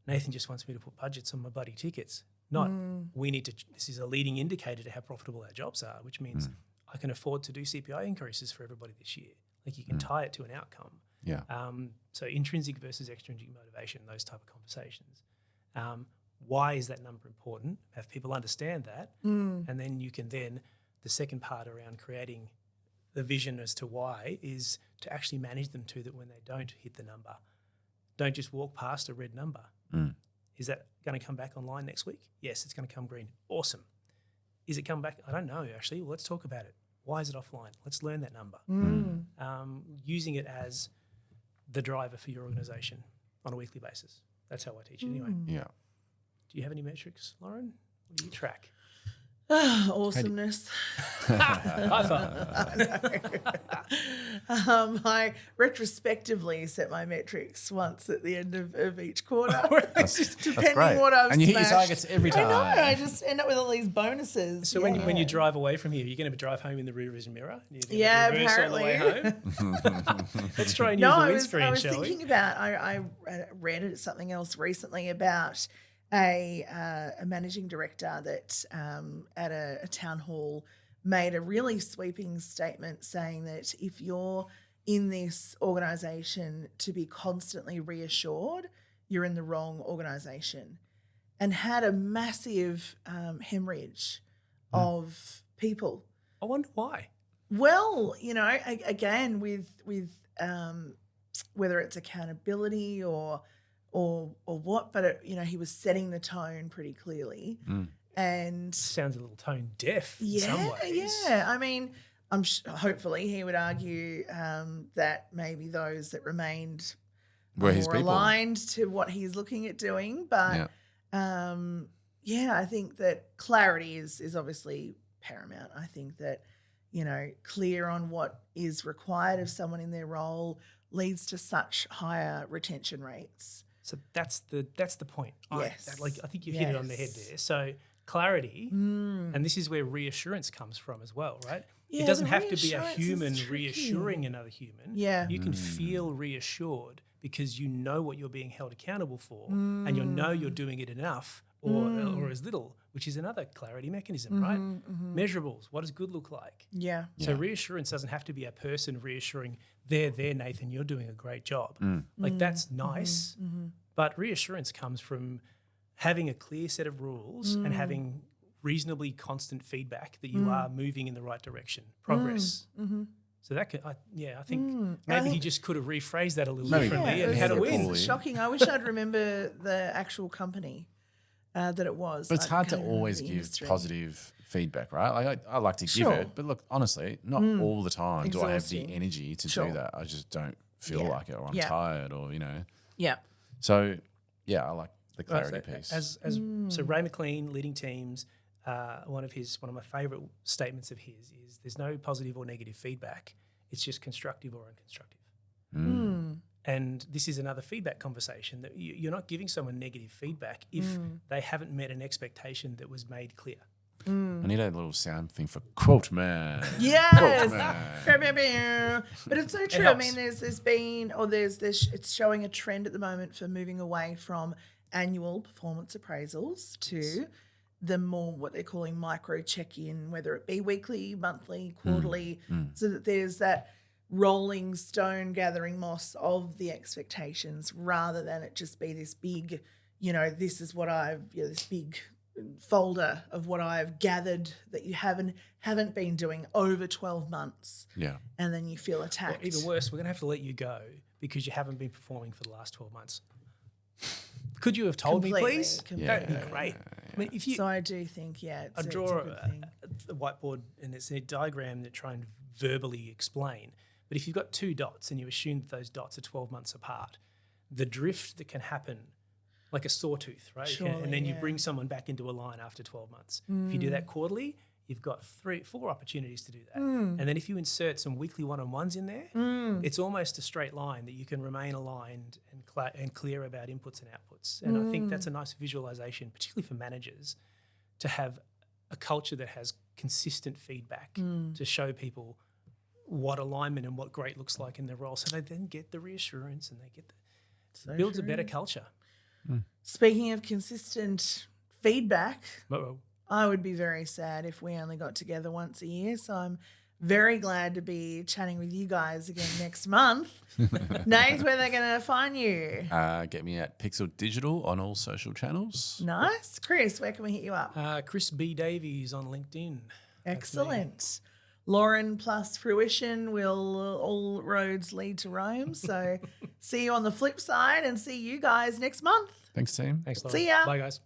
Nathan just wants me to put budgets on my bloody tickets. Not we need to. This is a leading indicator to how profitable our jobs are, which means I can afford to do CPI increases for everybody this year. Like you can tie it to an outcome. Yeah. So intrinsic versus extrinsic motivation, those type of conversations. Why is that number important? Have people understand that, and then you can the second part around creating the vision as to why is to actually manage them to that when they don't hit the number. Don't just walk past a red number. Is that going to come back online next week? Yes, it's going to come green. Awesome. Is it come back? I don't know, actually. Well, let's talk about it. Why is it offline? Let's learn that number. Using it as the driver for your organisation on a weekly basis. That's how I teach it anyway. Yeah. Do you have any metrics, Lauren? What do you track? Awesomeness. High five. I retrospectively set my metrics once at the end of each quarter, depending great. what I've and you hit your smashed. targets every time. I know. I just end up with all these bonuses. So when you drive away from here, you're going to drive home in the rear vision mirror? Yeah, reverse apparently. all the way home? Let's try and use the windscreen, I was shall we? thinking about, I read something else recently about a managing director that at a town hall made a really sweeping statement saying that if you're in this organisation to be constantly reassured, you're in the wrong organisation, and had a massive hemorrhage of people. I wonder why. Well, again, with whether it's accountability or what, but he was setting the tone pretty clearly, and Sounds a little tone deaf in some ways. Yeah. I mean, hopefully he would argue that maybe those that remained Were his more people. aligned to what he's looking at doing, but I think that clarity is obviously paramount. I think that clear on what is required of someone in their role leads to such higher retention rates. So that's the point. Yes. I think you've hit it on the head there. So clarity, and this is where reassurance comes from as well, right? Yeah, It doesn't the have to be a reassurance is human tricky. reassuring another human. Yeah. You can feel reassured because you know what you're being held accountable for, and you know you're doing it enough or as little, which is another clarity mechanism, right? Measurables. What does good look like? Yeah. So reassurance doesn't have to be a person reassuring, there, Nathan, you're doing a great job. Like that's nice, but reassurance comes from having a clear set of rules and having reasonably constant feedback that you are moving in the right direction, progress. So that could, I think maybe he just could have rephrased that a little differently and had a win. It's shocking. I wish I'd remember the actual company that it was. But it's hard to can't remember always the give industry. positive feedback, right? Like I like to give Sure. it, but look, honestly, not all the time do I have the Exhausting. energy to Sure. do that. I just don't feel Yeah. like it, or I'm Yeah. tired, or Yeah. So I like the clarity piece. So Ray McLean leading teams, one of my favourite statements of his is there's no positive or negative feedback. It's just constructive or unconstructive. And this is another feedback conversation that you're not giving someone negative feedback if they haven't met an expectation that was made clear. I need a little sound thing for quote man. Yes. Quote man. But it's so true. I mean, there's been, or there's this, it's showing a trend at the moment for moving away from annual performance appraisals to the more what they're calling micro check-in, whether it be weekly, monthly, quarterly, so that there's that rolling stone gathering moss of the expectations rather than it just be this big, this is what this big folder of what I've gathered that you haven't been doing over 12 months. Yeah. And then you feel attacked. Or even worse, we're going to have to let you go because you haven't been performing for the last 12 months. Could you have told me, please? That'd be great. I mean, if you, So I do think, I draw a whiteboard and it's a diagram that try and verbally explain. But if you've got two dots and you assume that those dots are 12 months apart, the drift that can happen, like a sawtooth, right? Surely, and then you bring someone back into a line after 12 months. If you do that quarterly, you've got 4 opportunities to do that. And then if you insert some weekly one-on-ones in there, it's almost a straight line that you can remain aligned and clear about inputs and outputs. And I think that's a nice visualization, particularly for managers, to have a culture that has consistent feedback to show people what alignment and what great looks like in their role, so they then get the reassurance and they get builds a better culture. Speaking of consistent feedback, Uh-oh. I would be very sad if we only got together once a year. So I'm very glad to be chatting with you guys again next month. Names, where they're going to find you. Get me at Pixel Digital on all social channels. Nice. Chris, where can we hit you up? Chris B. Davies on LinkedIn. Excellent. Lauren plus fruition will all roads lead to Rome. So see you on the flip side and see you guys next month. Thanks, team. Thanks, Lauren. See ya. Bye, guys.